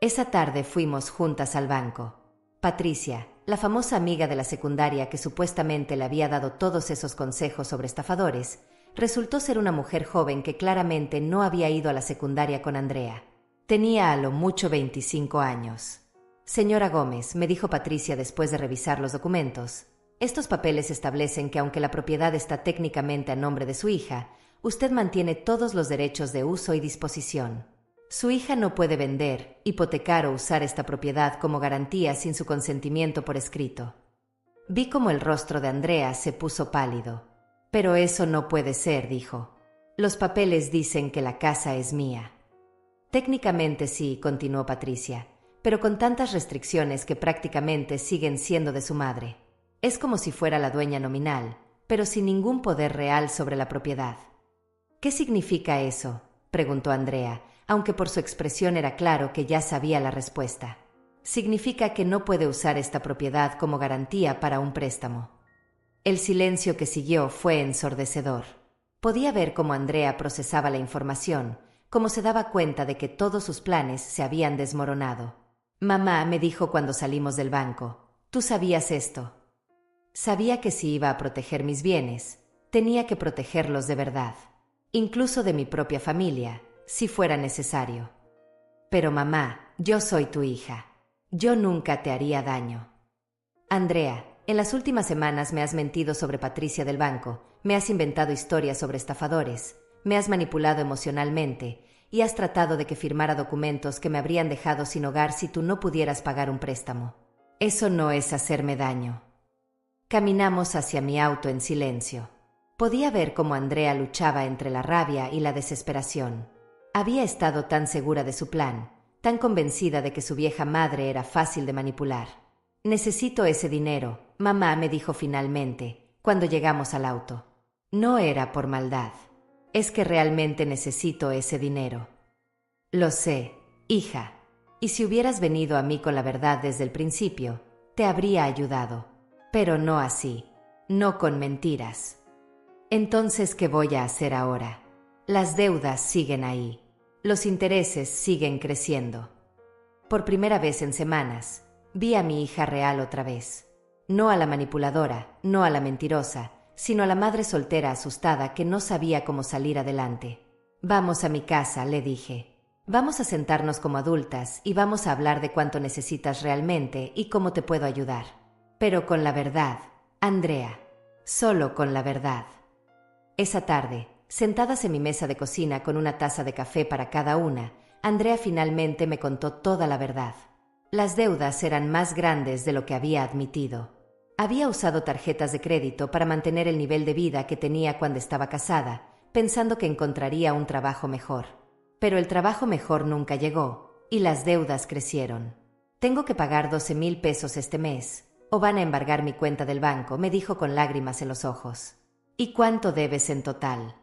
Speaker 1: Esa tarde fuimos juntas al banco. Patricia, la famosa amiga de la secundaria que supuestamente le había dado todos esos consejos sobre estafadores, resultó ser una mujer joven que claramente no había ido a la secundaria con Andrea. Tenía a lo mucho 25 años. Señora Gómez, me dijo Patricia después de revisar los documentos, estos papeles establecen que aunque la propiedad está técnicamente a nombre de su hija, usted mantiene todos los derechos de uso y disposición. Su hija no puede vender, hipotecar o usar esta propiedad como garantía sin su consentimiento por escrito. Vi como el rostro de Andrea se puso pálido. Pero eso no puede ser, dijo. Los papeles dicen que la casa es mía. Técnicamente sí, continuó Patricia, pero con tantas restricciones que prácticamente siguen siendo de su madre. Es como si fuera la dueña nominal, pero sin ningún poder real sobre la propiedad. ¿Qué significa eso?, preguntó Andrea, aunque por su expresión era claro que ya sabía la respuesta. Significa que no puede usar esta propiedad como garantía para un préstamo. El silencio que siguió fue ensordecedor. Podía ver cómo Andrea procesaba la información, cómo se daba cuenta de que todos sus planes se habían desmoronado. Mamá me dijo cuando salimos del banco, ¿tú sabías esto? Sabía que si iba a proteger mis bienes, tenía que protegerlos de verdad, incluso de mi propia familia, si fuera necesario. Pero mamá, yo soy tu hija. Yo nunca te haría daño. Andrea, en las últimas semanas me has mentido sobre Patricia del banco, me has inventado historias sobre estafadores, me has manipulado emocionalmente y has tratado de que firmara documentos que me habrían dejado sin hogar si tú no pudieras pagar un préstamo. Eso no es hacerme daño. Caminamos hacia mi auto en silencio. Podía ver cómo Andrea luchaba entre la rabia y la desesperación. Había estado tan segura de su plan, tan convencida de que su vieja madre era fácil de manipular. Necesito ese dinero, mamá me dijo finalmente, cuando llegamos al auto. No era por maldad. Es que realmente necesito ese dinero. Lo sé, hija. Y si hubieras venido a mí con la verdad desde el principio, te habría ayudado. Pero no así. No con mentiras. Entonces, ¿qué voy a hacer ahora? Las deudas siguen ahí. Los intereses siguen creciendo. Por primera vez en semanas, vi a mi hija real otra vez. No a la manipuladora, no a la mentirosa, sino a la madre soltera asustada que no sabía cómo salir adelante. Vamos a mi casa, le dije. Vamos a sentarnos como adultas y vamos a hablar de cuánto necesitas realmente y cómo te puedo ayudar. Pero con la verdad, Andrea. Solo con la verdad. Esa tarde, sentadas en mi mesa de cocina con una taza de café para cada una, Andrea finalmente me contó toda la verdad. Las deudas eran más grandes de lo que había admitido. Había usado tarjetas de crédito para mantener el nivel de vida que tenía cuando estaba casada, pensando que encontraría un trabajo mejor. Pero el trabajo mejor nunca llegó, y las deudas crecieron. Tengo que pagar 12,000 pesos este mes, o van a embargar mi cuenta del banco, me dijo con lágrimas en los ojos. ¿Y cuánto debes en total?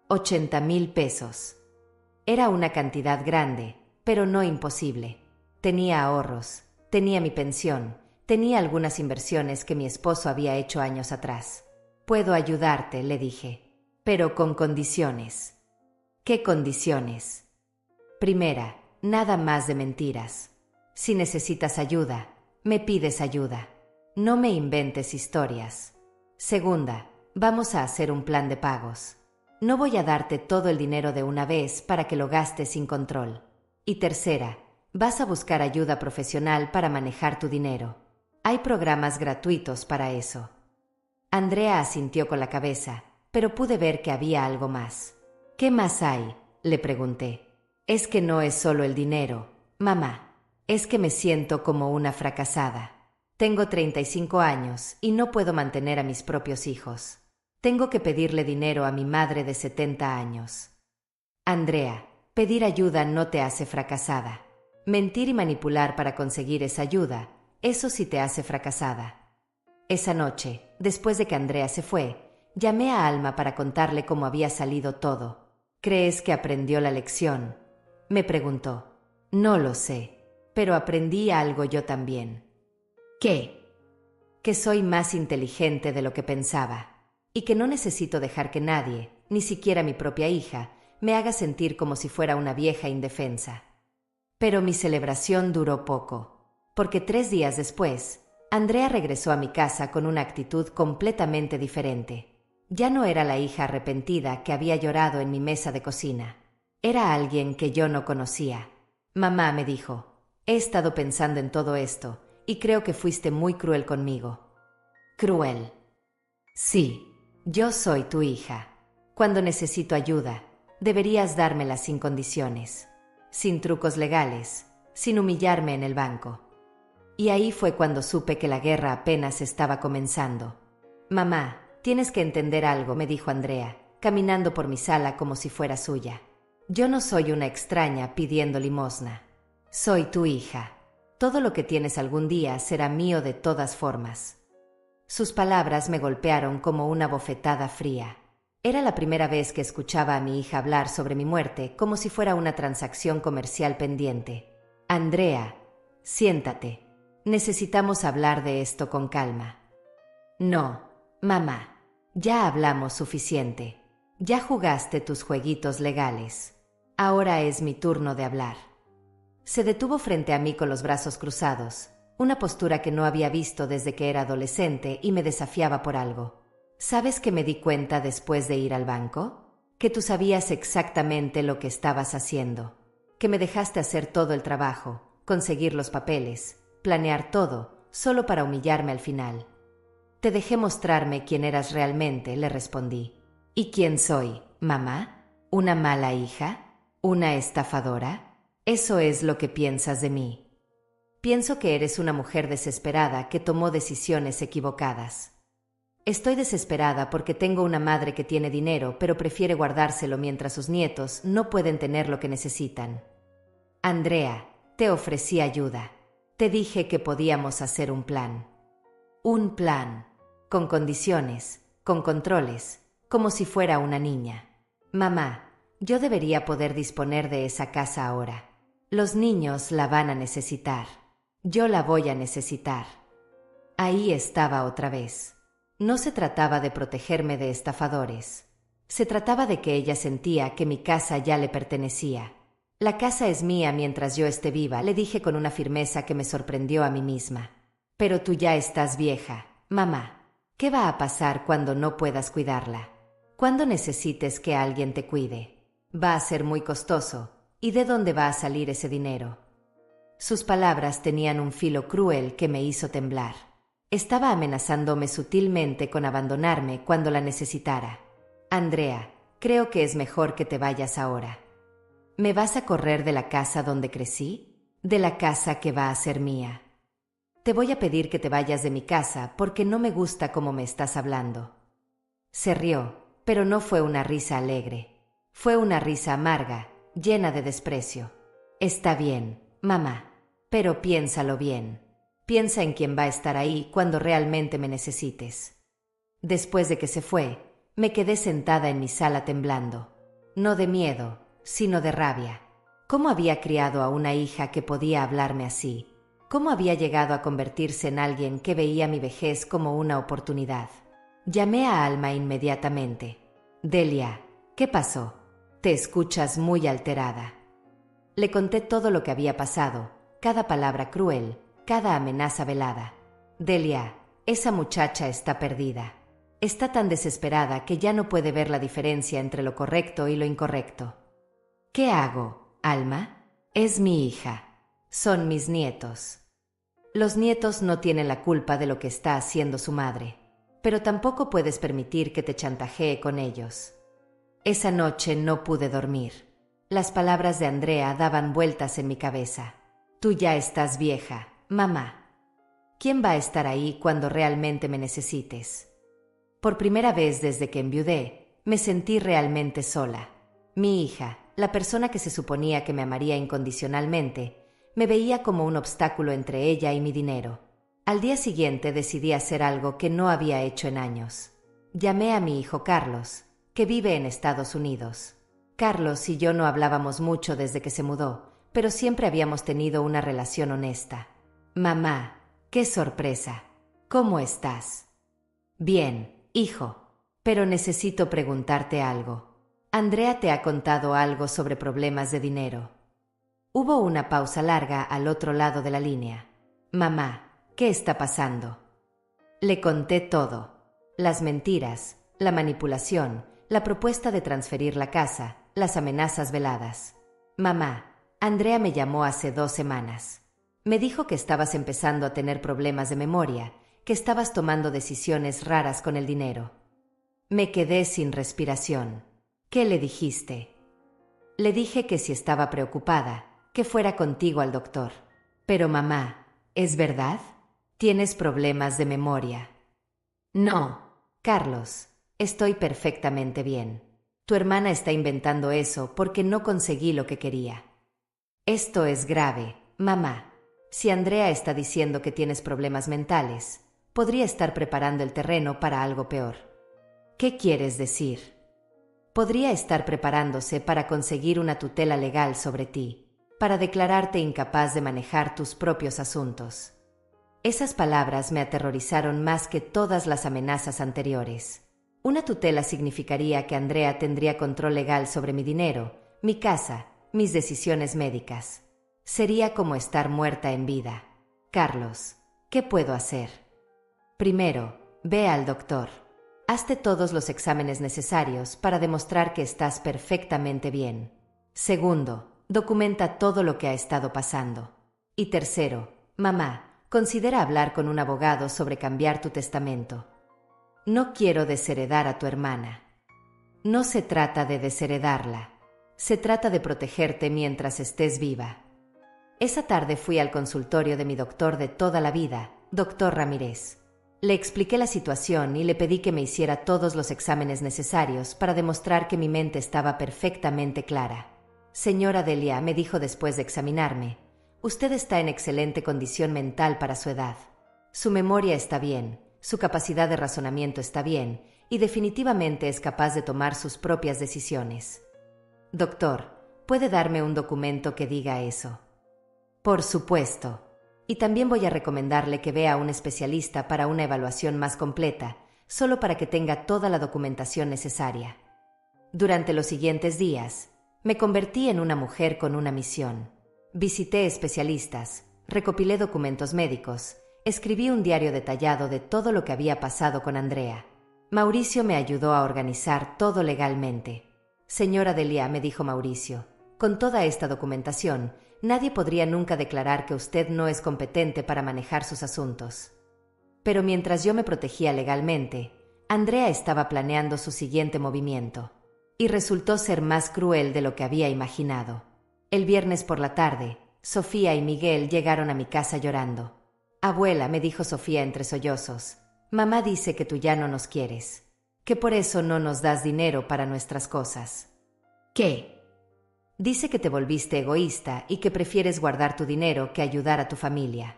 Speaker 1: 80,000 pesos. Era una cantidad grande, pero no imposible. Tenía ahorros, tenía mi pensión, tenía algunas inversiones que mi esposo había hecho años atrás. Puedo ayudarte, le dije, pero con condiciones. ¿Qué condiciones? Primera, nada más de mentiras. Si necesitas ayuda, me pides ayuda. No me inventes historias. Segunda, vamos a hacer un plan de pagos. No voy a darte todo el dinero de una vez para que lo gastes sin control. Y tercera, vas a buscar ayuda profesional para manejar tu dinero. Hay programas gratuitos para eso. Andrea asintió con la cabeza, pero pude ver que había algo más. ¿Qué más hay?, le pregunté. Es que no es solo el dinero, mamá. Es que me siento como una fracasada. Tengo 35 años y no puedo mantener a mis propios hijos. Tengo que pedirle dinero a mi madre de 70 años. Andrea, pedir ayuda no te hace fracasada. Mentir y manipular para conseguir esa ayuda, eso sí te hace fracasada. Esa noche, después de que Andrea se fue, llamé a Alma para contarle cómo había salido todo. ¿Crees que aprendió la lección?, me preguntó. No lo sé, pero aprendí algo yo también. ¿Qué? que soy más inteligente de lo que pensaba, y que no necesito dejar que nadie, ni siquiera mi propia hija, me haga sentir como si fuera una vieja indefensa. Pero mi celebración duró poco, porque 3 días después, Andrea regresó a mi casa con una actitud completamente diferente. Ya no era la hija arrepentida que había llorado en mi mesa de cocina. Era alguien que yo no conocía. Mamá me dijo, he estado pensando en todo esto, y creo que fuiste muy cruel conmigo. ¿Cruel? Sí, yo soy tu hija. Cuando necesito ayuda, deberías dármela sin condiciones, sin trucos legales, sin humillarme en el banco. Y ahí fue cuando supe que la guerra apenas estaba comenzando. Mamá, tienes que entender algo, me dijo Andrea, caminando por mi sala como si fuera suya. Yo no soy una extraña pidiendo limosna. Soy tu hija. Todo lo que tienes algún día será mío de todas formas. Sus palabras me golpearon como una bofetada fría. Era la primera vez que escuchaba a mi hija hablar sobre mi muerte como si fuera una transacción comercial pendiente. Andrea, siéntate. Necesitamos hablar de esto con calma. No, mamá. Ya hablamos suficiente. Ya jugaste tus jueguitos legales. Ahora es mi turno de hablar. Se detuvo frente a mí con los brazos cruzados, una postura que no había visto desde que era adolescente y me desafiaba por algo. ¿Sabes que me di cuenta después de ir al banco? Que tú sabías exactamente lo que estabas haciendo. Que me dejaste hacer todo el trabajo, conseguir los papeles, planear todo, solo para humillarme al final. Te dejé mostrarme quién eras realmente, le respondí. ¿Y quién soy, mamá? ¿Una mala hija? ¿Una estafadora? Eso es lo que piensas de mí. Pienso que eres una mujer desesperada que tomó decisiones equivocadas. Estoy desesperada porque tengo una madre que tiene dinero pero prefiere guardárselo mientras sus nietos no pueden tener lo que necesitan. Andrea, te ofrecí ayuda. Te dije que podíamos hacer un plan. Un plan, con condiciones, con controles, como si fuera una niña. Mamá, yo debería poder disponer de esa casa ahora. Los niños la van a necesitar. Yo la voy a necesitar. Ahí estaba otra vez. No se trataba de protegerme de estafadores. Se trataba de que ella sentía que mi casa ya le pertenecía. La casa es mía mientras yo esté viva, le dije con una firmeza que me sorprendió a mí misma. Pero tú ya estás vieja, mamá. ¿Qué va a pasar cuando no puedas cuidarla? Cuando necesites que alguien te cuide. Va a ser muy costoso. ¿Y de dónde va a salir ese dinero? Sus palabras tenían un filo cruel que me hizo temblar. Estaba amenazándome sutilmente con abandonarme cuando la necesitara. Andrea, creo que es mejor que te vayas ahora. ¿Me vas a correr de la casa donde crecí? De la casa que va a ser mía. Te voy a pedir que te vayas de mi casa porque no me gusta cómo me estás hablando. Se rió, pero no fue una risa alegre. Fue una risa amarga, llena de desprecio. Está bien, mamá, pero piénsalo bien. Piensa en quién va a estar ahí cuando realmente me necesites. Después de que se fue, me quedé sentada en mi sala temblando. No de miedo, sino de rabia. ¿Cómo había criado a una hija que podía hablarme así? ¿Cómo había llegado a convertirse en alguien que veía mi vejez como una oportunidad? Llamé a Alma inmediatamente. Delia, ¿qué pasó? Te escuchas muy alterada. Le conté todo lo que había pasado, cada palabra cruel, cada amenaza velada. Delia, esa muchacha está perdida. Está tan desesperada que ya no puede ver la diferencia entre lo correcto y lo incorrecto. ¿Qué hago, Alma? Es mi hija. Son mis nietos. Los nietos no tienen la culpa de lo que está haciendo su madre, pero tampoco puedes permitir que te chantajee con ellos. Esa noche no pude dormir. Las palabras de Andrea daban vueltas en mi cabeza. Tú ya estás vieja, mamá. ¿Quién va a estar ahí cuando realmente me necesites? Por primera vez desde que enviudé, me sentí realmente sola. Mi hija, la persona que se suponía que me amaría incondicionalmente, me veía como un obstáculo entre ella y mi dinero. Al día siguiente decidí hacer algo que no había hecho en años. Llamé a mi hijo Carlos, que vive en Estados Unidos. Carlos y yo no hablábamos mucho desde que se mudó, pero siempre habíamos tenido una relación honesta. Mamá, qué sorpresa. ¿Cómo estás? Bien, hijo. Pero necesito preguntarte algo. Andrea te ha contado algo sobre problemas de dinero. Hubo una pausa larga al otro lado de la línea. Mamá, ¿qué está pasando? Le conté todo. Las mentiras, la manipulación, la propuesta de transferir la casa, las amenazas veladas. Mamá, Andrea me llamó hace 2 semanas. Me dijo que estabas empezando a tener problemas de memoria, que estabas tomando decisiones raras con el dinero. Me quedé sin respiración. ¿Qué le dijiste? Le dije que si estaba preocupada, que fuera contigo al doctor. Pero mamá, ¿es verdad? ¿Tienes problemas de memoria? No, Carlos, estoy perfectamente bien. Tu hermana está inventando eso porque no conseguí lo que quería. Esto es grave, mamá. Si Andrea está diciendo que tienes problemas mentales, podría estar preparando el terreno para algo peor. ¿Qué quieres decir? Podría estar preparándose para conseguir una tutela legal sobre ti, para declararte incapaz de manejar tus propios asuntos. Esas palabras me aterrorizaron más que todas las amenazas anteriores. Una tutela significaría que Andrea tendría control legal sobre mi dinero, mi casa, mis decisiones médicas. Sería como estar muerta en vida. Carlos, ¿qué puedo hacer? Primero, ve al doctor. Hazte todos los exámenes necesarios para demostrar que estás perfectamente bien. Segundo, documenta todo lo que ha estado pasando. Y tercero, mamá, considera hablar con un abogado sobre cambiar tu testamento. No quiero desheredar a tu hermana. No se trata de desheredarla. Se trata de protegerte mientras estés viva. Esa tarde fui al consultorio de mi doctor de toda la vida, doctor Ramírez. Le expliqué la situación y le pedí que me hiciera todos los exámenes necesarios para demostrar que mi mente estaba perfectamente clara. Señora Delia, me dijo después de examinarme, usted está en excelente condición mental para su edad. Su memoria está bien, su capacidad de razonamiento está bien y definitivamente es capaz de tomar sus propias decisiones. Doctor, ¿puede darme un documento que diga eso? Por supuesto. Y también voy a recomendarle que vea a un especialista para una evaluación más completa, solo para que tenga toda la documentación necesaria. Durante los siguientes días, me convertí en una mujer con una misión. Visité especialistas, recopilé documentos médicos, escribí un diario detallado de todo lo que había pasado con Andrea. Mauricio me ayudó a organizar todo legalmente. Señora Delia, me dijo Mauricio, con toda esta documentación, nadie podría nunca declarar que usted no es competente para manejar sus asuntos. Pero mientras yo me protegía legalmente, Andrea estaba planeando su siguiente movimiento. Y resultó ser más cruel de lo que había imaginado. El viernes por la tarde, Sofía y Miguel llegaron a mi casa llorando. Abuela, me dijo Sofía entre sollozos, mamá dice que tú ya no nos quieres, que por eso no nos das dinero para nuestras cosas. ¿Qué? Dice que te volviste egoísta y que prefieres guardar tu dinero que ayudar a tu familia.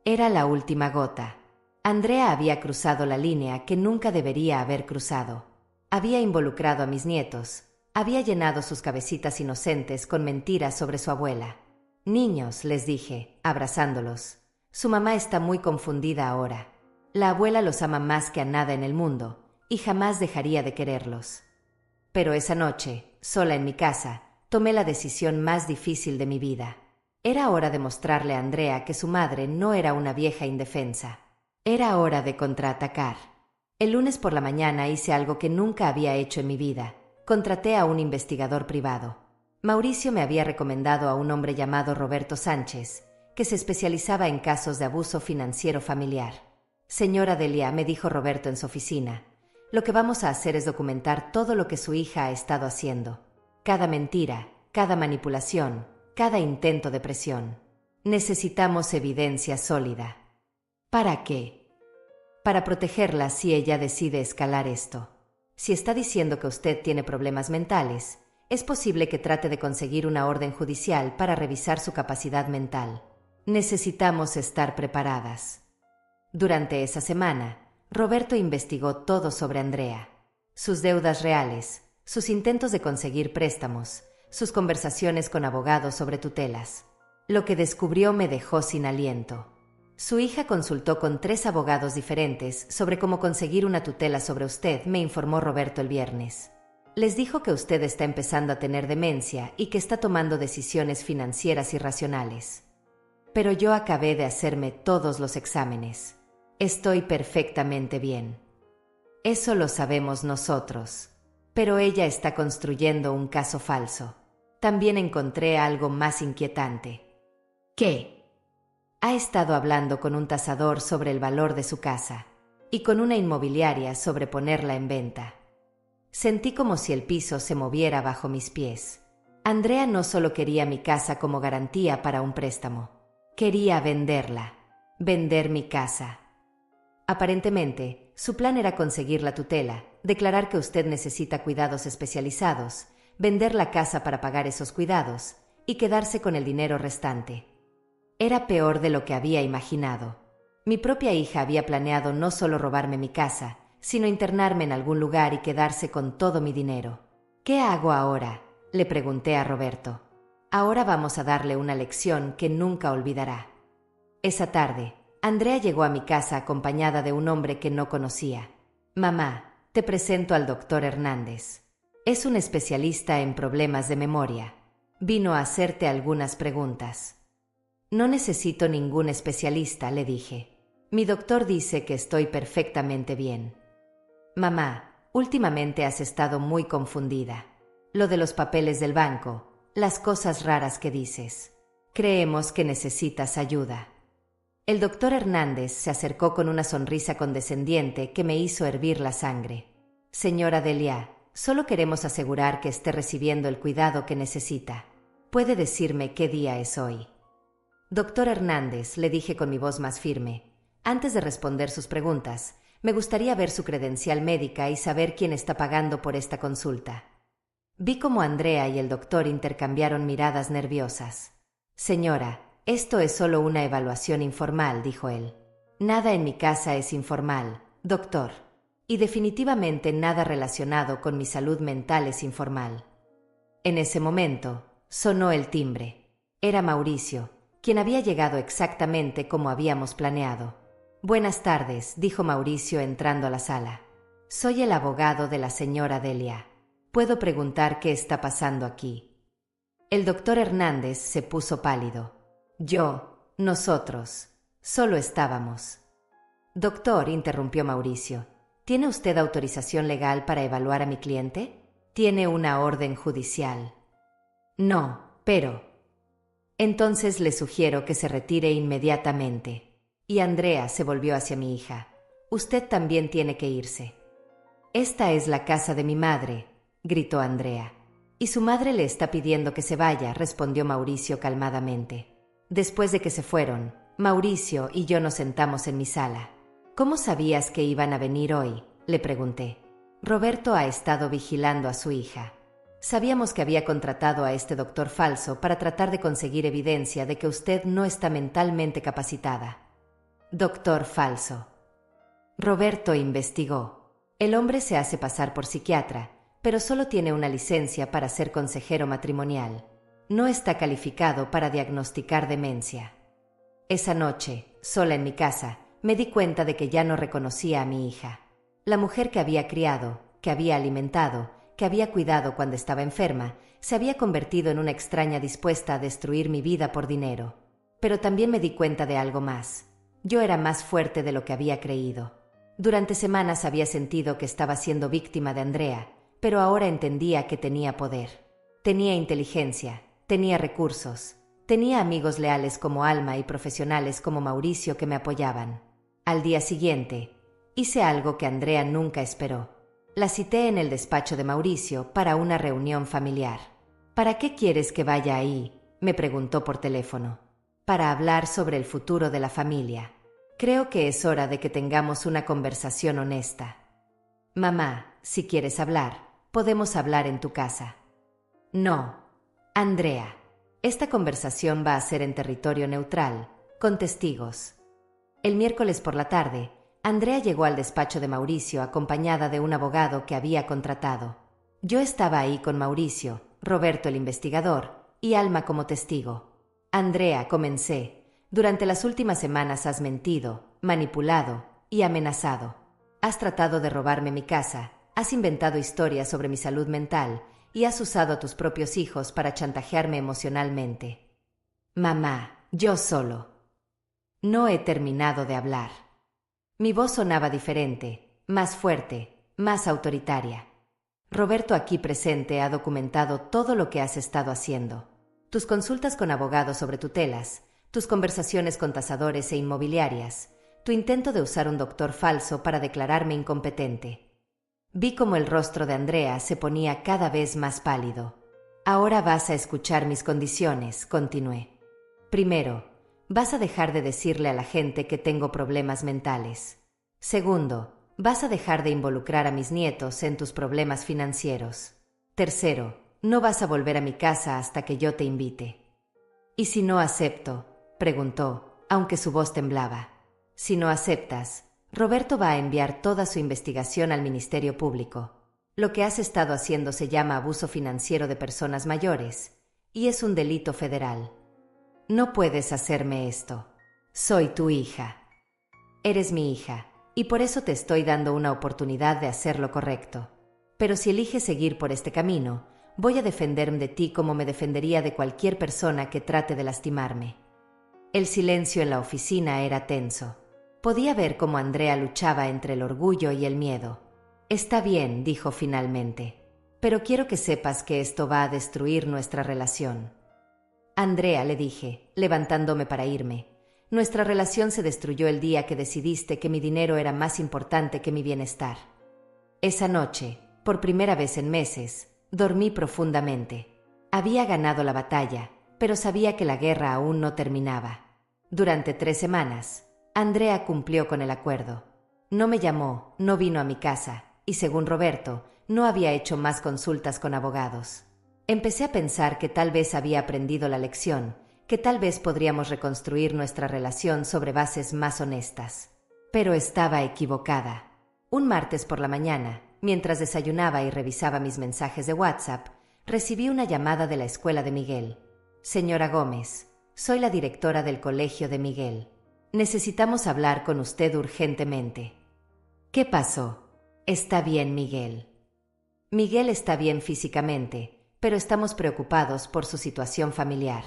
Speaker 1: Era la última gota. Andrea había cruzado la línea que nunca debería haber cruzado. Había involucrado a mis nietos. Había llenado sus cabecitas inocentes con mentiras sobre su abuela. Niños, les dije, abrazándolos. Su mamá está muy confundida ahora. La abuela los ama más que a nada en el mundo y jamás dejaría de quererlos. Pero esa noche, sola en mi casa, tomé la decisión más difícil de mi vida. Era hora de mostrarle a Andrea que su madre no era una vieja indefensa. Era hora de contraatacar. El lunes por la mañana hice algo que nunca había hecho en mi vida. Contraté a un investigador privado. Mauricio me había recomendado a un hombre llamado Roberto Sánchez, que se especializaba en casos de abuso financiero familiar. Señora Delia, me dijo Roberto en su oficina, lo que vamos a hacer es documentar todo lo que su hija ha estado haciendo. Cada mentira, cada manipulación, cada intento de presión. Necesitamos evidencia sólida. ¿Para qué? Para protegerla si ella decide escalar esto. Si está diciendo que usted tiene problemas mentales, es posible que trate de conseguir una orden judicial para revisar su capacidad mental. Necesitamos estar preparadas. Durante esa semana, Roberto investigó todo sobre Andrea. Sus deudas reales, sus intentos de conseguir préstamos, sus conversaciones con abogados sobre tutelas. Lo que descubrió me dejó sin aliento. Su hija consultó con 3 abogados diferentes sobre cómo conseguir una tutela sobre usted, me informó Roberto el viernes. Les dijo que usted está empezando a tener demencia y que está tomando decisiones financieras irracionales. Pero yo acabé de hacerme todos los exámenes. Estoy perfectamente bien. Eso lo sabemos nosotros. Pero ella está construyendo un caso falso. También encontré algo más inquietante. ¿Qué? Ha estado hablando con un tasador sobre el valor de su casa y con una inmobiliaria sobre ponerla en venta. Sentí como si el piso se moviera bajo mis pies. Andrea no solo quería mi casa como garantía para un préstamo. Quería venderla. Vender mi casa. Aparentemente, su plan era conseguir la tutela, declarar que usted necesita cuidados especializados, vender la casa para pagar esos cuidados y quedarse con el dinero restante. Era peor de lo que había imaginado. Mi propia hija había planeado no solo robarme mi casa, sino internarme en algún lugar y quedarse con todo mi dinero. ¿Qué hago ahora?, le pregunté a Roberto. Ahora vamos a darle una lección que nunca olvidará. Esa tarde, Andrea llegó a mi casa acompañada de un hombre que no conocía. Mamá, te presento al doctor Hernández. Es un especialista en problemas de memoria. Vino a hacerte algunas preguntas. No necesito ningún especialista, le dije. Mi doctor dice que estoy perfectamente bien. Mamá, últimamente has estado muy confundida. Lo de los papeles del banco, las cosas raras que dices. Creemos que necesitas ayuda. El doctor Hernández se acercó con una sonrisa condescendiente que me hizo hervir la sangre. Señora Delia, solo queremos asegurar que esté recibiendo el cuidado que necesita. ¿Puede decirme qué día es hoy? Doctor Hernández, le dije con mi voz más firme, antes de responder sus preguntas, me gustaría ver su credencial médica y saber quién está pagando por esta consulta. Vi cómo Andrea y el doctor intercambiaron miradas nerviosas. Señora, esto es solo una evaluación informal, dijo él. Nada en mi casa es informal, doctor. Y definitivamente nada relacionado con mi salud mental es informal. En ese momento, sonó el timbre. Era Mauricio, quien había llegado exactamente como habíamos planeado. Buenas tardes, dijo Mauricio entrando a la sala. Soy el abogado de la señora Delia. ¿Puedo preguntar qué está pasando aquí? El doctor Hernández se puso pálido. Nosotros, solo estábamos. Doctor, interrumpió Mauricio, ¿tiene usted autorización legal para evaluar a mi cliente? ¿Tiene una orden judicial? No, pero... Entonces le sugiero que se retire inmediatamente. Y Andrea se volvió hacia mi hija. Usted también tiene que irse. Esta es la casa de mi madre, gritó Andrea. Y su madre le está pidiendo que se vaya, respondió Mauricio calmadamente. Después de que se fueron, Mauricio y yo nos sentamos en mi sala. ¿Cómo sabías que iban a venir hoy?, le pregunté. Roberto ha estado vigilando a su hija. Sabíamos que había contratado a este doctor falso para tratar de conseguir evidencia de que usted no está mentalmente capacitada. Doctor falso. Roberto investigó. El hombre se hace pasar por psiquiatra, pero solo tiene una licencia para ser consejero matrimonial. No está calificado para diagnosticar demencia. Esa noche, sola en mi casa, me di cuenta de que ya no reconocía a mi hija. La mujer que había criado, que había alimentado, que había cuidado cuando estaba enferma, se había convertido en una extraña dispuesta a destruir mi vida por dinero. Pero también me di cuenta de algo más. Yo era más fuerte de lo que había creído. Durante semanas había sentido que estaba siendo víctima de Andrea, pero ahora entendía que tenía poder. Tenía inteligencia, tenía recursos, tenía amigos leales como Alma y profesionales como Mauricio que me apoyaban. Al día siguiente, hice algo que Andrea nunca esperó. La cité en el despacho de Mauricio para una reunión familiar. ¿Para qué quieres que vaya ahí?, me preguntó por teléfono. Para hablar sobre el futuro de la familia. Creo que es hora de que tengamos una conversación honesta. Mamá, si quieres hablar, podemos hablar en tu casa. No. Andrea, esta conversación va a ser en territorio neutral, con testigos. El miércoles por la tarde, Andrea llegó al despacho de Mauricio acompañada de un abogado que había contratado. Yo estaba ahí con Mauricio, Roberto el investigador y Alma como testigo. Andrea, comencé. Durante las últimas semanas has mentido, manipulado y amenazado. Has tratado de robarme mi casa, has inventado historias sobre mi salud mental y has usado a tus propios hijos para chantajearme emocionalmente. Mamá, yo solo. No he terminado de hablar. Mi voz sonaba diferente, más fuerte, más autoritaria. Roberto aquí presente ha documentado todo lo que has estado haciendo. Tus consultas con abogados sobre tutelas, tus conversaciones con tasadores e inmobiliarias, tu intento de usar un doctor falso para declararme incompetente. Vi cómo el rostro de Andrea se ponía cada vez más pálido. Ahora vas a escuchar mis condiciones, continué. Primero, vas a dejar de decirle a la gente que tengo problemas mentales. Segundo, vas a dejar de involucrar a mis nietos en tus problemas financieros. Tercero, no vas a volver a mi casa hasta que yo te invite. ¿Y si no acepto?, preguntó, aunque su voz temblaba. Si no aceptas, Roberto va a enviar toda su investigación al Ministerio Público. Lo que has estado haciendo se llama abuso financiero de personas mayores, y es un delito federal. No puedes hacerme esto. Soy tu hija. Eres mi hija, y por eso te estoy dando una oportunidad de hacer lo correcto. Pero si eliges seguir por este camino, voy a defenderme de ti como me defendería de cualquier persona que trate de lastimarme. El silencio en la oficina era tenso. Podía ver cómo Andrea luchaba entre el orgullo y el miedo. Está bien, dijo finalmente, pero quiero que sepas que esto va a destruir nuestra relación. Andrea, le dije, levantándome para irme, nuestra relación se destruyó el día que decidiste que mi dinero era más importante que mi bienestar. Esa noche, por primera vez en meses, dormí profundamente. Había ganado la batalla, pero sabía que la guerra aún no terminaba. Durante 3 semanas, Andrea cumplió con el acuerdo. No me llamó, no vino a mi casa, y según Roberto, no había hecho más consultas con abogados. Empecé a pensar que tal vez había aprendido la lección, que tal vez podríamos reconstruir nuestra relación sobre bases más honestas. Pero estaba equivocada. Un martes por la mañana, mientras desayunaba y revisaba mis mensajes de WhatsApp, recibí una llamada de la escuela de Miguel. Señora Gómez, soy la directora del colegio de Miguel. Necesitamos hablar con usted urgentemente. ¿Qué pasó? Está bien, Miguel. Miguel está bien físicamente, pero estamos preocupados por su situación familiar.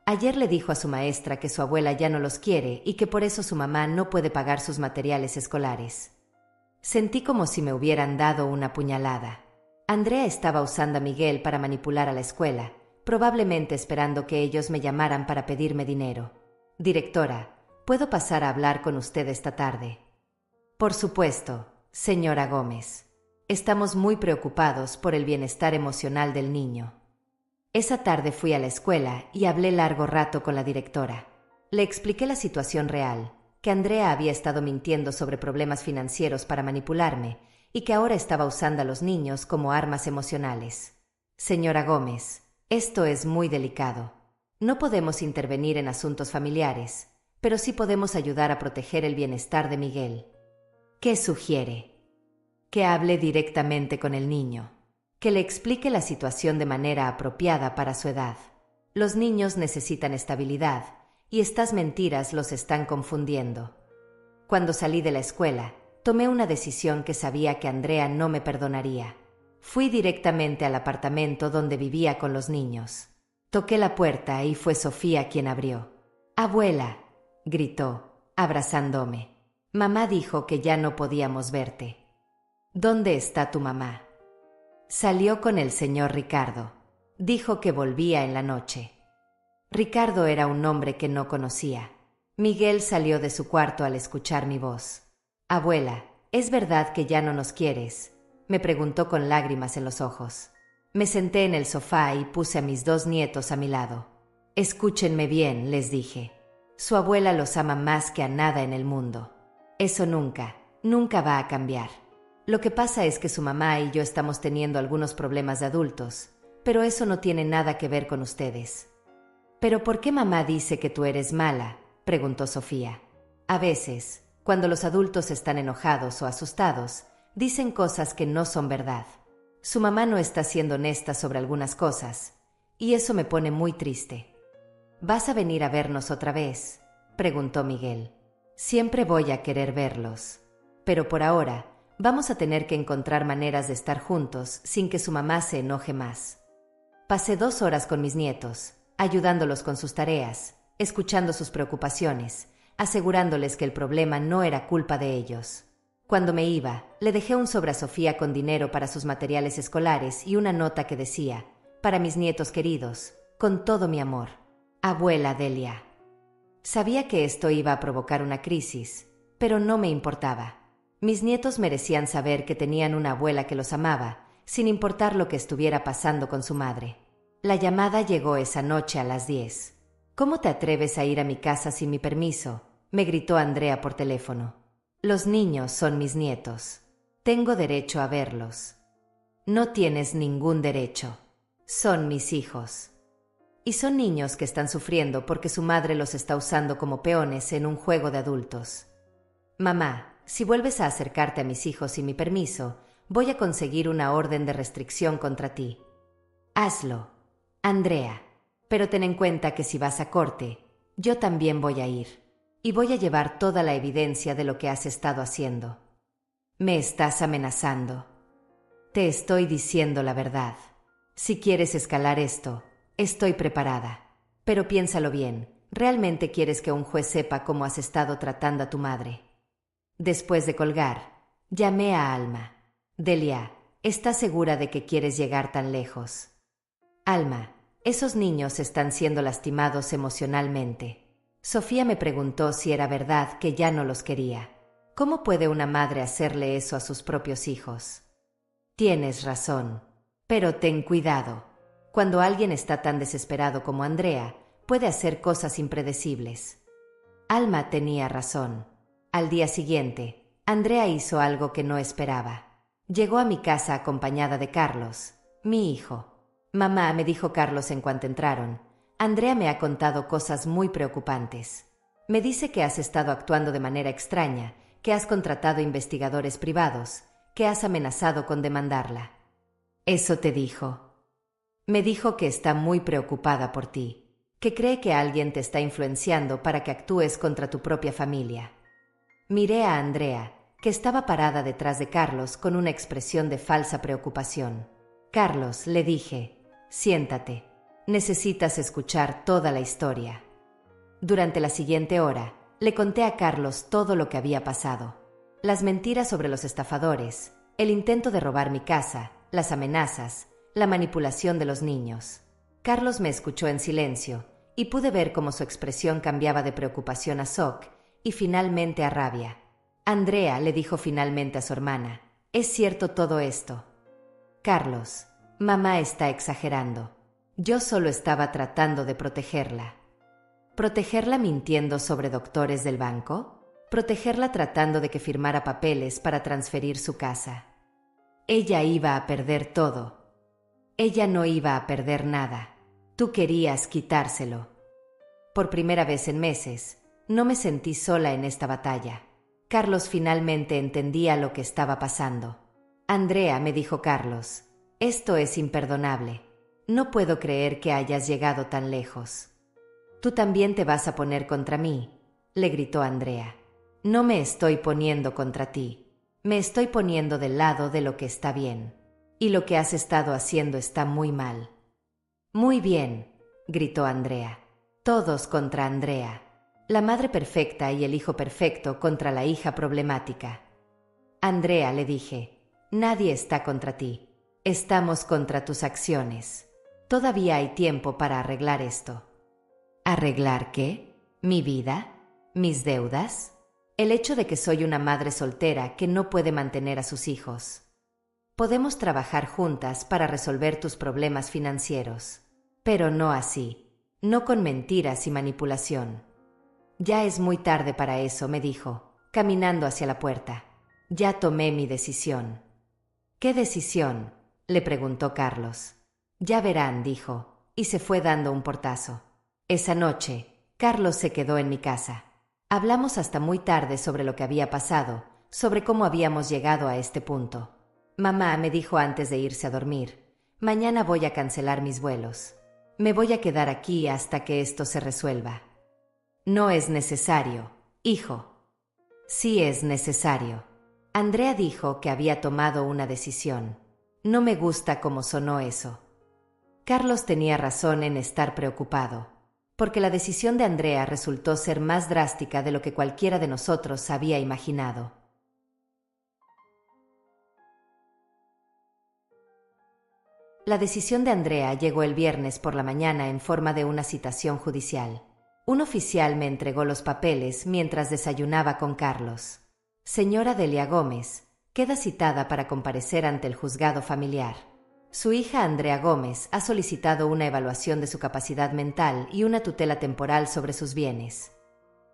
Speaker 1: Ayer le dijo a su maestra que su abuela ya no los quiere y que por eso su mamá no puede pagar sus materiales escolares. Sentí como si me hubieran dado una puñalada. Andrea estaba usando a Miguel para manipular a la escuela, probablemente esperando que ellos me llamaran para pedirme dinero. Directora, ¿puedo pasar a hablar con usted esta tarde? Por supuesto, señora Gómez. Estamos muy preocupados por el bienestar emocional del niño. Esa tarde fui a la escuela y hablé largo rato con la directora. Le expliqué la situación real, que Andrea había estado mintiendo sobre problemas financieros para manipularme y que ahora estaba usando a los niños como armas emocionales. Señora Gómez, esto es muy delicado. No podemos intervenir en asuntos familiares, pero sí podemos ayudar a proteger el bienestar de Miguel. ¿Qué sugiere? Que hable directamente con el niño, que le explique la situación de manera apropiada para su edad. Los niños necesitan estabilidad, y estas mentiras los están confundiendo. Cuando salí de la escuela, tomé una decisión que sabía que Andrea no me perdonaría. Fui directamente al apartamento donde vivía con los niños. Toqué la puerta y fue Sofía quien abrió. «Abuela», gritó, abrazándome. «Mamá dijo que ya no podíamos verte». «¿Dónde está tu mamá?» «Salió con el señor Ricardo. Dijo que volvía en la noche». Ricardo era un nombre que no conocía. Miguel salió de su cuarto al escuchar mi voz. «Abuela, ¿es verdad que ya no nos quieres?», me preguntó con lágrimas en los ojos. Me senté en el sofá y puse a mis 2 nietos a mi lado. «Escúchenme bien», les dije. «Su abuela los ama más que a nada en el mundo. Eso nunca, nunca va a cambiar. Lo que pasa es que su mamá y yo estamos teniendo algunos problemas de adultos, pero eso no tiene nada que ver con ustedes». «¿Pero por qué mamá dice que tú eres mala?», preguntó Sofía. «A veces, cuando los adultos están enojados o asustados, dicen cosas que no son verdad. Su mamá no está siendo honesta sobre algunas cosas, y eso me pone muy triste». «¿Vas a venir a vernos otra vez?», preguntó Miguel. Siempre voy a querer verlos. Pero por ahora, vamos a tener que encontrar maneras de estar juntos sin que su mamá se enoje más. Pasé 2 horas con mis nietos, ayudándolos con sus tareas, escuchando sus preocupaciones, asegurándoles que el problema no era culpa de ellos. Cuando me iba, le dejé un sobre a Sofía con dinero para sus materiales escolares y una nota que decía: para mis nietos queridos, con todo mi amor. Abuela Delia. Sabía que esto iba a provocar una crisis, pero no me importaba. Mis nietos merecían saber que tenían una abuela que los amaba, sin importar lo que estuviera pasando con su madre. La llamada llegó esa noche a las 10. ¿Cómo te atreves a ir a mi casa sin mi permiso?, me gritó Andrea por teléfono. Los niños son mis nietos. Tengo derecho a verlos. No tienes ningún derecho. Son mis hijos. Y son niños que están sufriendo porque su madre los está usando como peones en un juego de adultos. Mamá, si vuelves a acercarte a mis hijos sin mi permiso, voy a conseguir una orden de restricción contra ti. Hazlo, Andrea, pero ten en cuenta que si vas a corte, yo también voy a ir, y voy a llevar toda la evidencia de lo que has estado haciendo. Me estás amenazando. Te estoy diciendo la verdad. Si quieres escalar esto, estoy preparada. Pero piénsalo bien, ¿realmente quieres que un juez sepa cómo has estado tratando a tu madre? Después de colgar, llamé a Alma. Delia, ¿estás segura de que quieres llegar tan lejos? Alma, esos niños están siendo lastimados emocionalmente. Sofía me preguntó si era verdad que ya no los quería. ¿Cómo puede una madre hacerle eso a sus propios hijos? Tienes razón, pero ten cuidado. Cuando alguien está tan desesperado como Andrea, puede hacer cosas impredecibles. Alma tenía razón. Al día siguiente, Andrea hizo algo que no esperaba. Llegó a mi casa acompañada de Carlos, mi hijo. Mamá, me dijo Carlos en cuanto entraron, Andrea me ha contado cosas muy preocupantes. Me dice que has estado actuando de manera extraña, que has contratado investigadores privados, que has amenazado con demandarla. ¿Eso te dijo? Me dijo que está muy preocupada por ti, que cree que alguien te está influenciando para que actúes contra tu propia familia. Miré a Andrea, que estaba parada detrás de Carlos con una expresión de falsa preocupación. Carlos, le dije, siéntate. Necesitas escuchar toda la historia. Durante la siguiente hora, le conté a Carlos todo lo que había pasado. Las mentiras sobre los estafadores, el intento de robar mi casa, las amenazas, la manipulación de los niños. Carlos me escuchó en silencio, y pude ver cómo su expresión cambiaba de preocupación a shock y finalmente a rabia. Andrea, le dijo finalmente a su hermana, ¿es cierto todo esto? Carlos, mamá está exagerando. Yo solo estaba tratando de protegerla. ¿Protegerla mintiendo sobre doctores del banco? ¿Protegerla tratando de que firmara papeles para transferir su casa? Ella iba a perder todo. Ella no iba a perder nada. Tú querías quitárselo. Por primera vez en meses, no me sentí sola en esta batalla. Carlos finalmente entendía lo que estaba pasando. Andrea, me dijo Carlos, esto es imperdonable. No puedo creer que hayas llegado tan lejos. Tú también te vas a poner contra mí, le gritó Andrea. No me estoy poniendo contra ti. Me estoy poniendo del lado de lo que está bien. Y lo que has estado haciendo está muy mal. Muy bien, gritó Andrea. Todos contra Andrea. La madre perfecta y el hijo perfecto contra la hija problemática. Andrea, le dije, nadie está contra ti. Estamos contra tus acciones. Todavía hay tiempo para arreglar esto. ¿Arreglar qué? ¿Mi vida? ¿Mis deudas? El hecho de que soy una madre soltera que no puede mantener a sus hijos. Podemos trabajar juntas para resolver tus problemas financieros. Pero no así. No con mentiras y manipulación. Ya es muy tarde para eso, me dijo, caminando hacia la puerta. Ya tomé mi decisión. ¿Qué decisión?, le preguntó Carlos. Ya verán, dijo, y se fue dando un portazo. Esa noche, Carlos se quedó en mi casa. Hablamos hasta muy tarde sobre lo que había pasado, sobre cómo habíamos llegado a este punto. Mamá, me dijo antes de irse a dormir, mañana voy a cancelar mis vuelos. Me voy a quedar aquí hasta que esto se resuelva. No es necesario, hijo. Sí es necesario. Andrea dijo que había tomado una decisión. No me gusta cómo sonó eso. Carlos tenía razón en estar preocupado, porque la decisión de Andrea resultó ser más drástica de lo que cualquiera de nosotros había imaginado. La decisión de Andrea llegó el viernes por la mañana en forma de una citación judicial. Un oficial me entregó los papeles mientras desayunaba con Carlos. Señora Delia Gómez, queda citada para comparecer ante el juzgado familiar. Su hija Andrea Gómez ha solicitado una evaluación de su capacidad mental y una tutela temporal sobre sus bienes.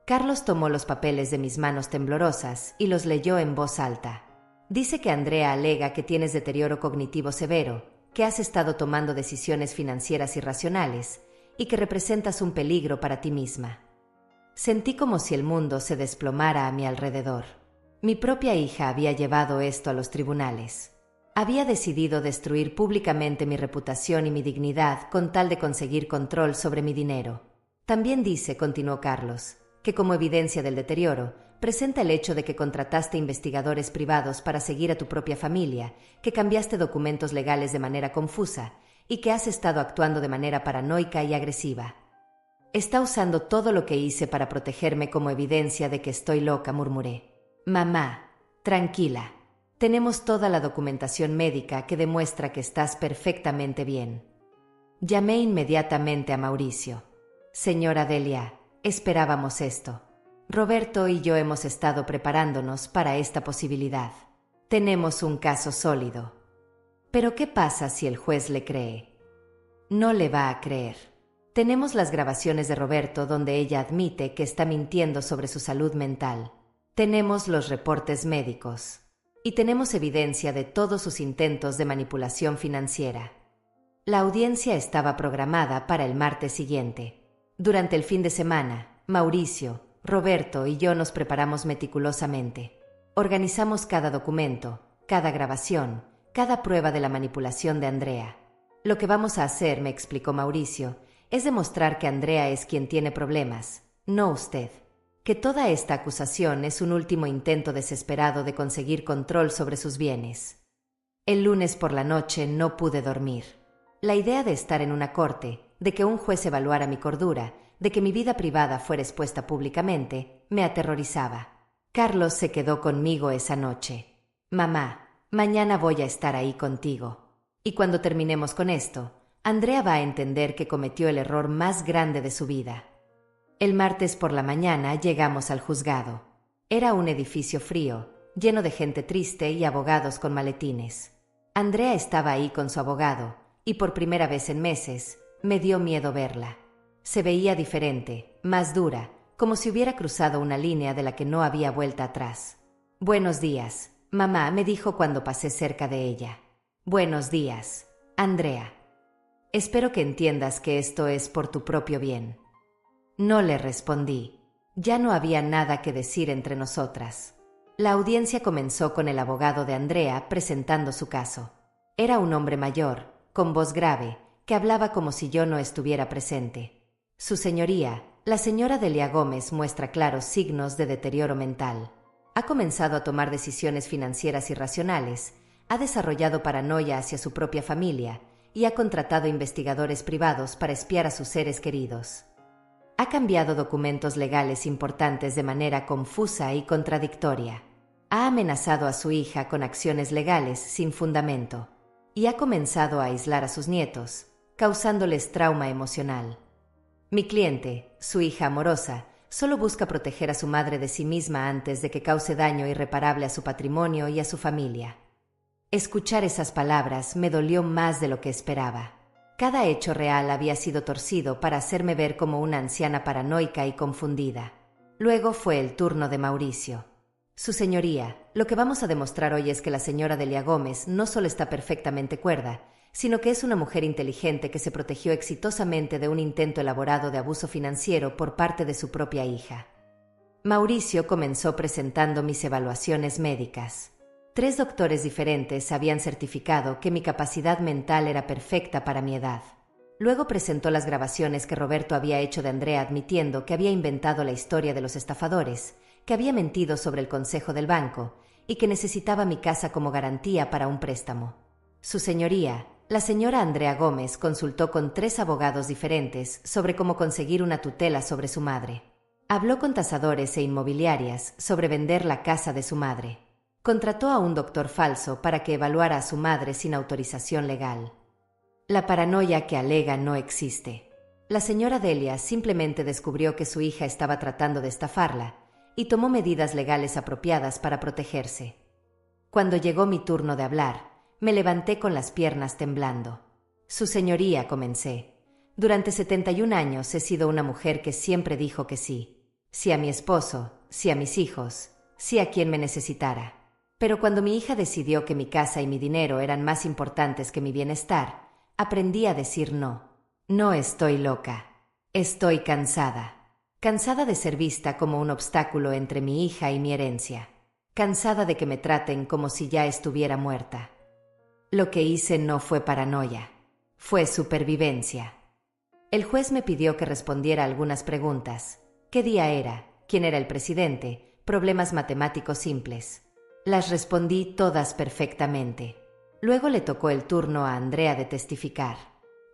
Speaker 1: Carlos tomó los papeles de mis manos temblorosas y los leyó en voz alta. Dice que Andrea alega que tienes deterioro cognitivo severo, que has estado tomando decisiones financieras irracionales y que representas un peligro para ti misma. Sentí como si el mundo se desplomara a mi alrededor. Mi propia hija había llevado esto a los tribunales. Había decidido destruir públicamente mi reputación y mi dignidad con tal de conseguir control sobre mi dinero. También dice, continuó Carlos, que como evidencia del deterioro, presenta el hecho de que contrataste investigadores privados para seguir a tu propia familia, que cambiaste documentos legales de manera confusa y que has estado actuando de manera paranoica y agresiva. Está usando todo lo que hice para protegerme como evidencia de que estoy loca, murmuré. Mamá, tranquila. Tenemos toda la documentación médica que demuestra que estás perfectamente bien. Llamé inmediatamente a Mauricio. Señora Delia, esperábamos esto. Roberto y yo hemos estado preparándonos para esta posibilidad. Tenemos un caso sólido. Pero ¿qué pasa si el juez le cree? No le va a creer. Tenemos las grabaciones de Roberto donde ella admite que está mintiendo sobre su salud mental. Tenemos los reportes médicos. Y tenemos evidencia de todos sus intentos de manipulación financiera. La audiencia estaba programada para el martes siguiente. Durante el fin de semana, Mauricio, Roberto y yo nos preparamos meticulosamente. Organizamos cada documento, cada grabación, cada prueba de la manipulación de Andrea. Lo que vamos a hacer, me explicó Mauricio, es demostrar que Andrea es quien tiene problemas, no usted. Que toda esta acusación es un último intento desesperado de conseguir control sobre sus bienes. El lunes por la noche no pude dormir. La idea de estar en una corte, de que un juez evaluara mi cordura, de que mi vida privada fuera expuesta públicamente, me aterrorizaba. Carlos se quedó conmigo esa noche. Mamá, mañana voy a estar ahí contigo. Y cuando terminemos con esto, Andrea va a entender que cometió el error más grande de su vida. El martes por la mañana llegamos al juzgado. Era un edificio frío, lleno de gente triste y abogados con maletines. Andrea estaba ahí con su abogado, y por primera vez en meses, me dio miedo verla. Se veía diferente, más dura, como si hubiera cruzado una línea de la que no había vuelta atrás. Buenos días, mamá, me dijo cuando pasé cerca de ella. Buenos días, Andrea. Espero que entiendas que esto es por tu propio bien. No le respondí. Ya no había nada que decir entre nosotras. La audiencia comenzó con el abogado de Andrea presentando su caso. Era un hombre mayor, con voz grave, que hablaba como si yo no estuviera presente. Su señoría, la señora Delia Gómez, muestra claros signos de deterioro mental. Ha comenzado a tomar decisiones financieras irracionales, ha desarrollado paranoia hacia su propia familia y ha contratado investigadores privados para espiar a sus seres queridos. Ha cambiado documentos legales importantes de manera confusa y contradictoria. Ha amenazado a su hija con acciones legales sin fundamento. Y ha comenzado a aislar a sus nietos, causándoles trauma emocional. Mi cliente, su hija amorosa, solo busca proteger a su madre de sí misma antes de que cause daño irreparable a su patrimonio y a su familia. Escuchar esas palabras me dolió más de lo que esperaba. Cada hecho real había sido torcido para hacerme ver como una anciana paranoica y confundida. Luego fue el turno de Mauricio. Su señoría, lo que vamos a demostrar hoy es que la señora Delia Gómez no solo está perfectamente cuerda, sino que es una mujer inteligente que se protegió exitosamente de un intento elaborado de abuso financiero por parte de su propia hija. Mauricio comenzó presentando mis evaluaciones médicas. 3 doctores diferentes habían certificado que mi capacidad mental era perfecta para mi edad. Luego presentó las grabaciones que Roberto había hecho de Andrea admitiendo que había inventado la historia de los estafadores, que había mentido sobre el consejo del banco y que necesitaba mi casa como garantía para un préstamo. Su señoría, la señora Andrea Gómez, consultó con 3 abogados diferentes sobre cómo conseguir una tutela sobre su madre. Habló con tasadores e inmobiliarias sobre vender la casa de su madre. Contrató a un doctor falso para que evaluara a su madre sin autorización legal. La paranoia que alega no existe. La señora Delia simplemente descubrió que su hija estaba tratando de estafarla y tomó medidas legales apropiadas para protegerse. Cuando llegó mi turno de hablar, me levanté con las piernas temblando. Su señoría, comencé. Durante 71 años he sido una mujer que siempre dijo que sí. Sí a mi esposo, sí a mis hijos, sí a quien me necesitara. Pero cuando mi hija decidió que mi casa y mi dinero eran más importantes que mi bienestar, aprendí a decir no. No estoy loca. Estoy cansada. Cansada de ser vista como un obstáculo entre mi hija y mi herencia. Cansada de que me traten como si ya estuviera muerta. Lo que hice no fue paranoia. Fue supervivencia. El juez me pidió que respondiera algunas preguntas. ¿Qué día era? ¿Quién era el presidente? Problemas matemáticos simples. Las respondí todas perfectamente. Luego le tocó el turno a Andrea de testificar.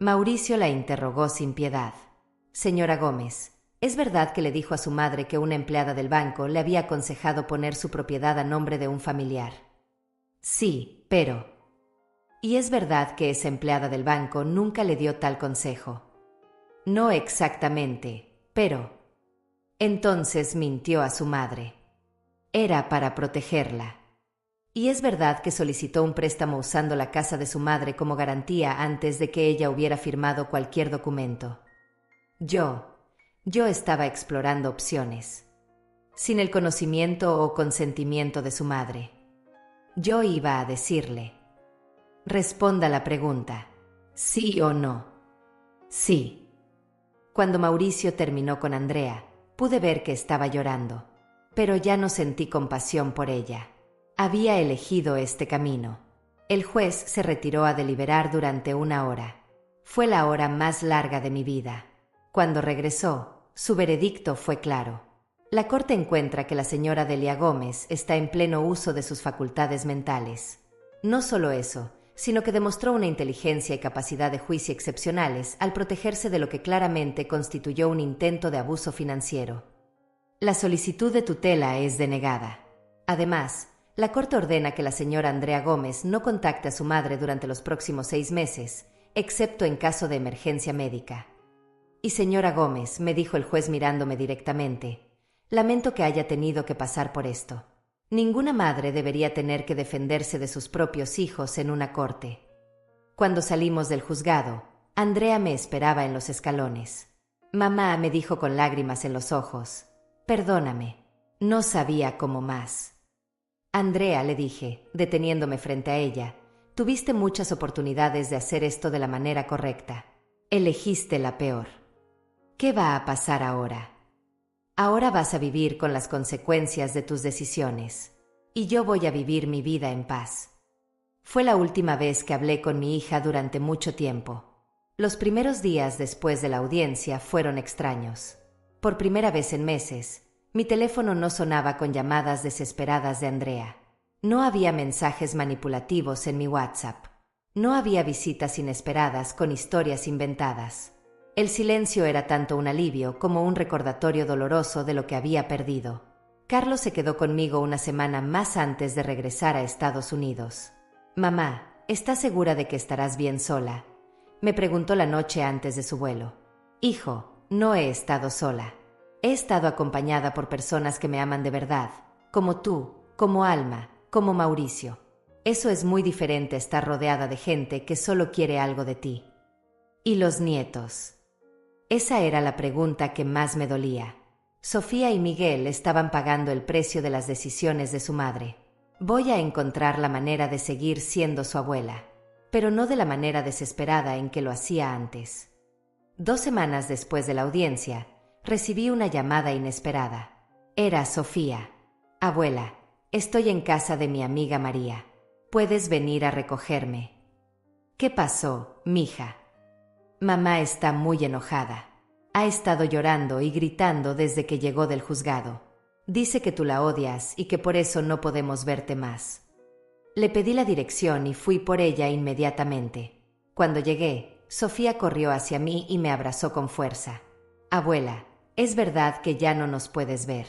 Speaker 1: Mauricio la interrogó sin piedad. Señora Gómez, ¿es verdad que le dijo a su madre que una empleada del banco le había aconsejado poner su propiedad a nombre de un familiar? Sí, pero... ¿Y es verdad que esa empleada del banco nunca le dio tal consejo? No exactamente, pero... Entonces mintió a su madre. Era para protegerla. ¿Y es verdad que solicitó un préstamo usando la casa de su madre como garantía antes de que ella hubiera firmado cualquier documento? Yo estaba explorando opciones. Sin el conocimiento o consentimiento de su madre. Yo iba a decirle: responda la pregunta, ¿sí o no? Sí. Cuando Mauricio terminó con Andrea, pude ver que estaba llorando, pero ya no sentí compasión por ella. Había elegido este camino. El juez se retiró a deliberar durante 1 hora. Fue la hora más larga de mi vida. Cuando regresó, su veredicto fue claro. La corte encuentra que la señora Delia Gómez está en pleno uso de sus facultades mentales. No solo eso, sino que demostró una inteligencia y capacidad de juicio excepcionales al protegerse de lo que claramente constituyó un intento de abuso financiero. La solicitud de tutela es denegada. Además, la Corte ordena que la señora Andrea Gómez no contacte a su madre durante los próximos 6 meses, excepto en caso de emergencia médica. Y señora Gómez, me dijo el juez mirándome directamente, lamento que haya tenido que pasar por esto. Ninguna madre debería tener que defenderse de sus propios hijos en una corte. Cuando salimos del juzgado, Andrea me esperaba en los escalones. Mamá, me dijo con lágrimas en los ojos, perdóname, no sabía cómo más. Andrea, le dije, deteniéndome frente a ella, tuviste muchas oportunidades de hacer esto de la manera correcta. Elegiste la peor. ¿Qué va a pasar ahora? Ahora vas a vivir con las consecuencias de tus decisiones. Y yo voy a vivir mi vida en paz. Fue la última vez que hablé con mi hija durante mucho tiempo. Los primeros días después de la audiencia fueron extraños. Por primera vez en meses, mi teléfono no sonaba con llamadas desesperadas de Andrea. No había mensajes manipulativos en mi WhatsApp. No había visitas inesperadas con historias inventadas. El silencio era tanto un alivio como un recordatorio doloroso de lo que había perdido. Carlos se quedó conmigo 1 semana más antes de regresar a Estados Unidos. Mamá, ¿estás segura de que estarás bien sola? Me preguntó la noche antes de su vuelo. Hijo, no he estado sola. He estado acompañada por personas que me aman de verdad, como tú, como Alma, como Mauricio. Eso es muy diferente a estar rodeada de gente que solo quiere algo de ti. ¿Y los nietos? Esa era la pregunta que más me dolía. Sofía y Miguel estaban pagando el precio de las decisiones de su madre. Voy a encontrar la manera de seguir siendo su abuela, pero no de la manera desesperada en que lo hacía antes. 2 semanas después de la audiencia, recibí una llamada inesperada. Era Sofía. Abuela, estoy en casa de mi amiga María. ¿Puedes venir a recogerme? ¿Qué pasó, mija? Mamá está muy enojada. Ha estado llorando y gritando desde que llegó del juzgado. Dice que tú la odias y que por eso no podemos verte más. Le pedí la dirección y fui por ella inmediatamente. Cuando llegué, Sofía corrió hacia mí y me abrazó con fuerza. Abuela, es verdad que ya no nos puedes ver.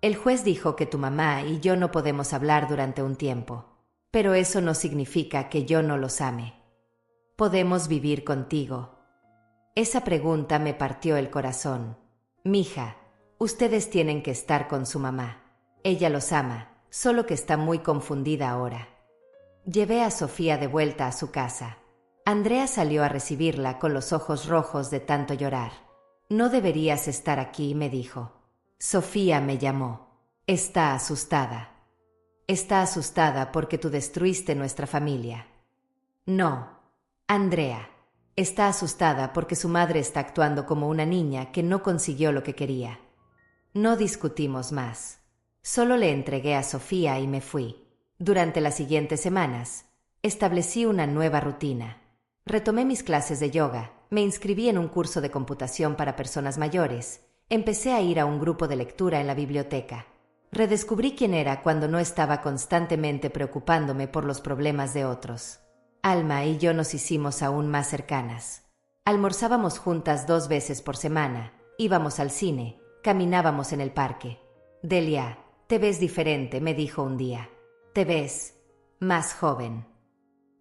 Speaker 1: El juez dijo que tu mamá y yo no podemos hablar durante un tiempo. Pero eso no significa que yo no los ame. ¿Podemos vivir contigo? Esa pregunta me partió el corazón. Mija, ustedes tienen que estar con su mamá. Ella los ama, solo que está muy confundida ahora. Llevé a Sofía de vuelta a su casa. Andrea salió a recibirla con los ojos rojos de tanto llorar. No deberías estar aquí, me dijo. Sofía me llamó. Está asustada. Está asustada porque tú destruiste nuestra familia. No, Andrea. Está asustada porque su madre está actuando como una niña que no consiguió lo que quería. No discutimos más. Solo le entregué a Sofía y me fui. Durante las siguientes semanas, establecí una nueva rutina. Retomé mis clases de yoga, me inscribí en un curso de computación para personas mayores, empecé a ir a un grupo de lectura en la biblioteca. Redescubrí quién era cuando no estaba constantemente preocupándome por los problemas de otros. Alma y yo nos hicimos aún más cercanas. Almorzábamos juntas 2 veces por semana, íbamos al cine, caminábamos en el parque. Delia, te ves diferente, me dijo un día. Te ves más joven.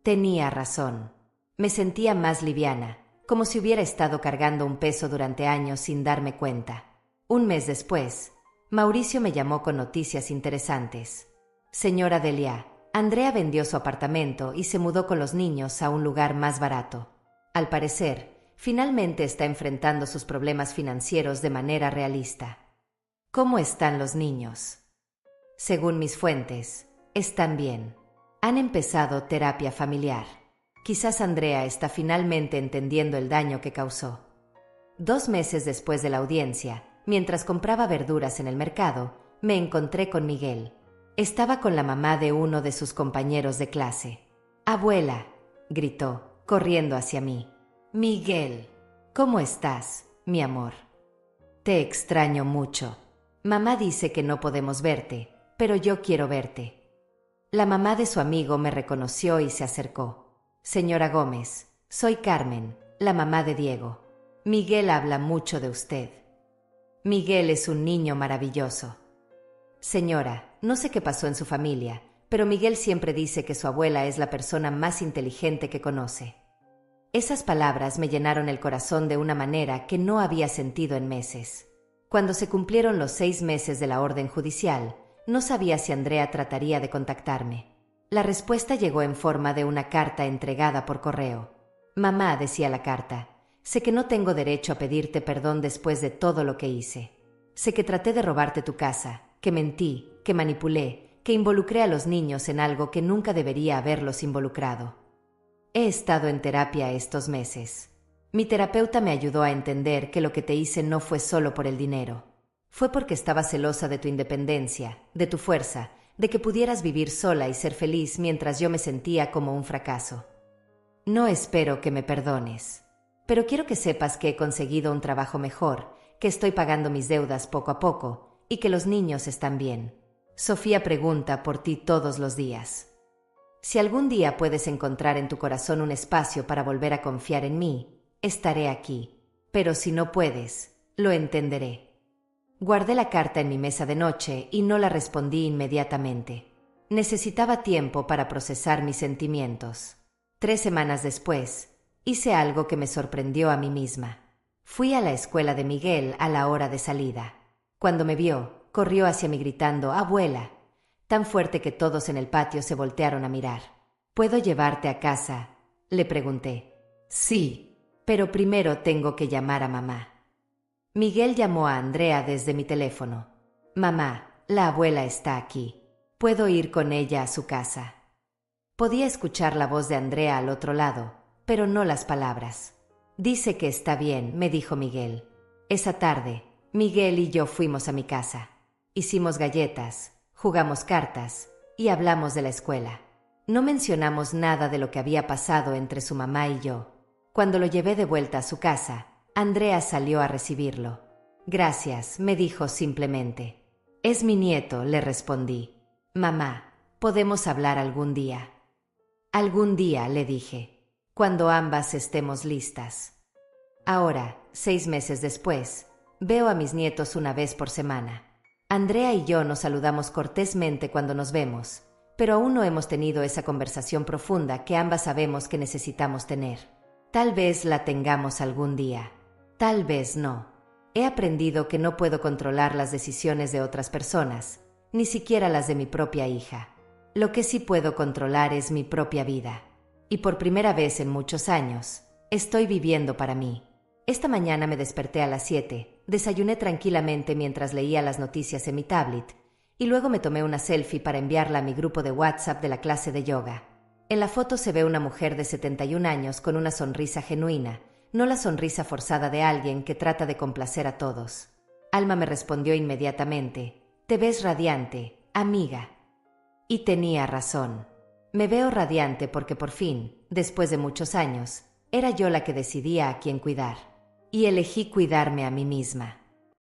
Speaker 1: Tenía razón. Me sentía más liviana, como si hubiera estado cargando un peso durante años sin darme cuenta. Un mes después, Mauricio me llamó con noticias interesantes. Señora Delia, Andrea vendió su apartamento y se mudó con los niños a un lugar más barato. Al parecer, finalmente está enfrentando sus problemas financieros de manera realista. ¿Cómo están los niños? Según mis fuentes, están bien. Han empezado terapia familiar. Quizás Andrea está finalmente entendiendo el daño que causó. 2 meses después de la audiencia, mientras compraba verduras en el mercado, me encontré con Miguel. Estaba con la mamá de uno de sus compañeros de clase. «Abuela», gritó, corriendo hacia mí. «Miguel, ¿cómo estás, mi amor? Te extraño mucho. Mamá dice que no podemos verte, pero yo quiero verte». La mamá de su amigo me reconoció y se acercó. «Señora Gómez, soy Carmen, la mamá de Diego. Miguel habla mucho de usted». Miguel es un niño maravilloso. Señora, no sé qué pasó en su familia, pero Miguel siempre dice que su abuela es la persona más inteligente que conoce. Esas palabras me llenaron el corazón de una manera que no había sentido en meses. Cuando se cumplieron los 6 meses de la orden judicial, no sabía si Andrea trataría de contactarme. La respuesta llegó en forma de una carta entregada por correo. Mamá, decía la carta, sé que no tengo derecho a pedirte perdón después de todo lo que hice. Sé que traté de robarte tu casa, que mentí, que manipulé, que involucré a los niños en algo que nunca debería haberlos involucrado. He estado en terapia estos meses. Mi terapeuta me ayudó a entender que lo que te hice no fue solo por el dinero. Fue porque estaba celosa de tu independencia, de tu fuerza, de que pudieras vivir sola y ser feliz mientras yo me sentía como un fracaso. No espero que me perdones, pero quiero que sepas que he conseguido un trabajo mejor, que estoy pagando mis deudas poco a poco, y que los niños están bien. Sofía pregunta por ti todos los días. Si algún día puedes encontrar en tu corazón un espacio para volver a confiar en mí, estaré aquí. Pero si no puedes, lo entenderé. Guardé la carta en mi mesa de noche y no la respondí inmediatamente. Necesitaba tiempo para procesar mis sentimientos. 3 semanas después, hice algo que me sorprendió a mí misma. Fui a la escuela de Miguel a la hora de salida. Cuando me vio, corrió hacia mí gritando «¡Abuela!», tan fuerte que todos en el patio se voltearon a mirar. «¿Puedo llevarte a casa?», le pregunté. «Sí, pero primero tengo que llamar a mamá». Miguel llamó a Andrea desde mi teléfono. «Mamá, la abuela está aquí. ¿Puedo ir con ella a su casa?». Podía escuchar la voz de Andrea al otro lado, pero no las palabras. «Dice que está bien», me dijo Miguel. Esa tarde, Miguel y yo fuimos a mi casa. Hicimos galletas, jugamos cartas y hablamos de la escuela. No mencionamos nada de lo que había pasado entre su mamá y yo. Cuando lo llevé de vuelta a su casa, Andrea salió a recibirlo. Gracias, me dijo simplemente. Es mi nieto, le respondí. Mamá, ¿podemos hablar algún día? Algún día, le dije. Cuando ambas estemos listas. Ahora, 6 meses después, veo a mis nietos una vez por semana. Andrea y yo nos saludamos cortésmente cuando nos vemos, pero aún no hemos tenido esa conversación profunda que ambas sabemos que necesitamos tener. Tal vez la tengamos algún día. Tal vez no. He aprendido que no puedo controlar las decisiones de otras personas, ni siquiera las de mi propia hija. Lo que sí puedo controlar es mi propia vida. Y por primera vez en muchos años, estoy viviendo para mí. Esta mañana me desperté a las 7, desayuné tranquilamente mientras leía las noticias en mi tablet, y luego me tomé una selfie para enviarla a mi grupo de WhatsApp de la clase de yoga. En la foto se ve una mujer de 71 años con una sonrisa genuina, no la sonrisa forzada de alguien que trata de complacer a todos. Alma me respondió inmediatamente: «Te ves radiante, amiga». Y tenía razón. Me veo radiante porque por fin, después de muchos años, era yo la que decidía a quién cuidar. Y elegí cuidarme a mí misma.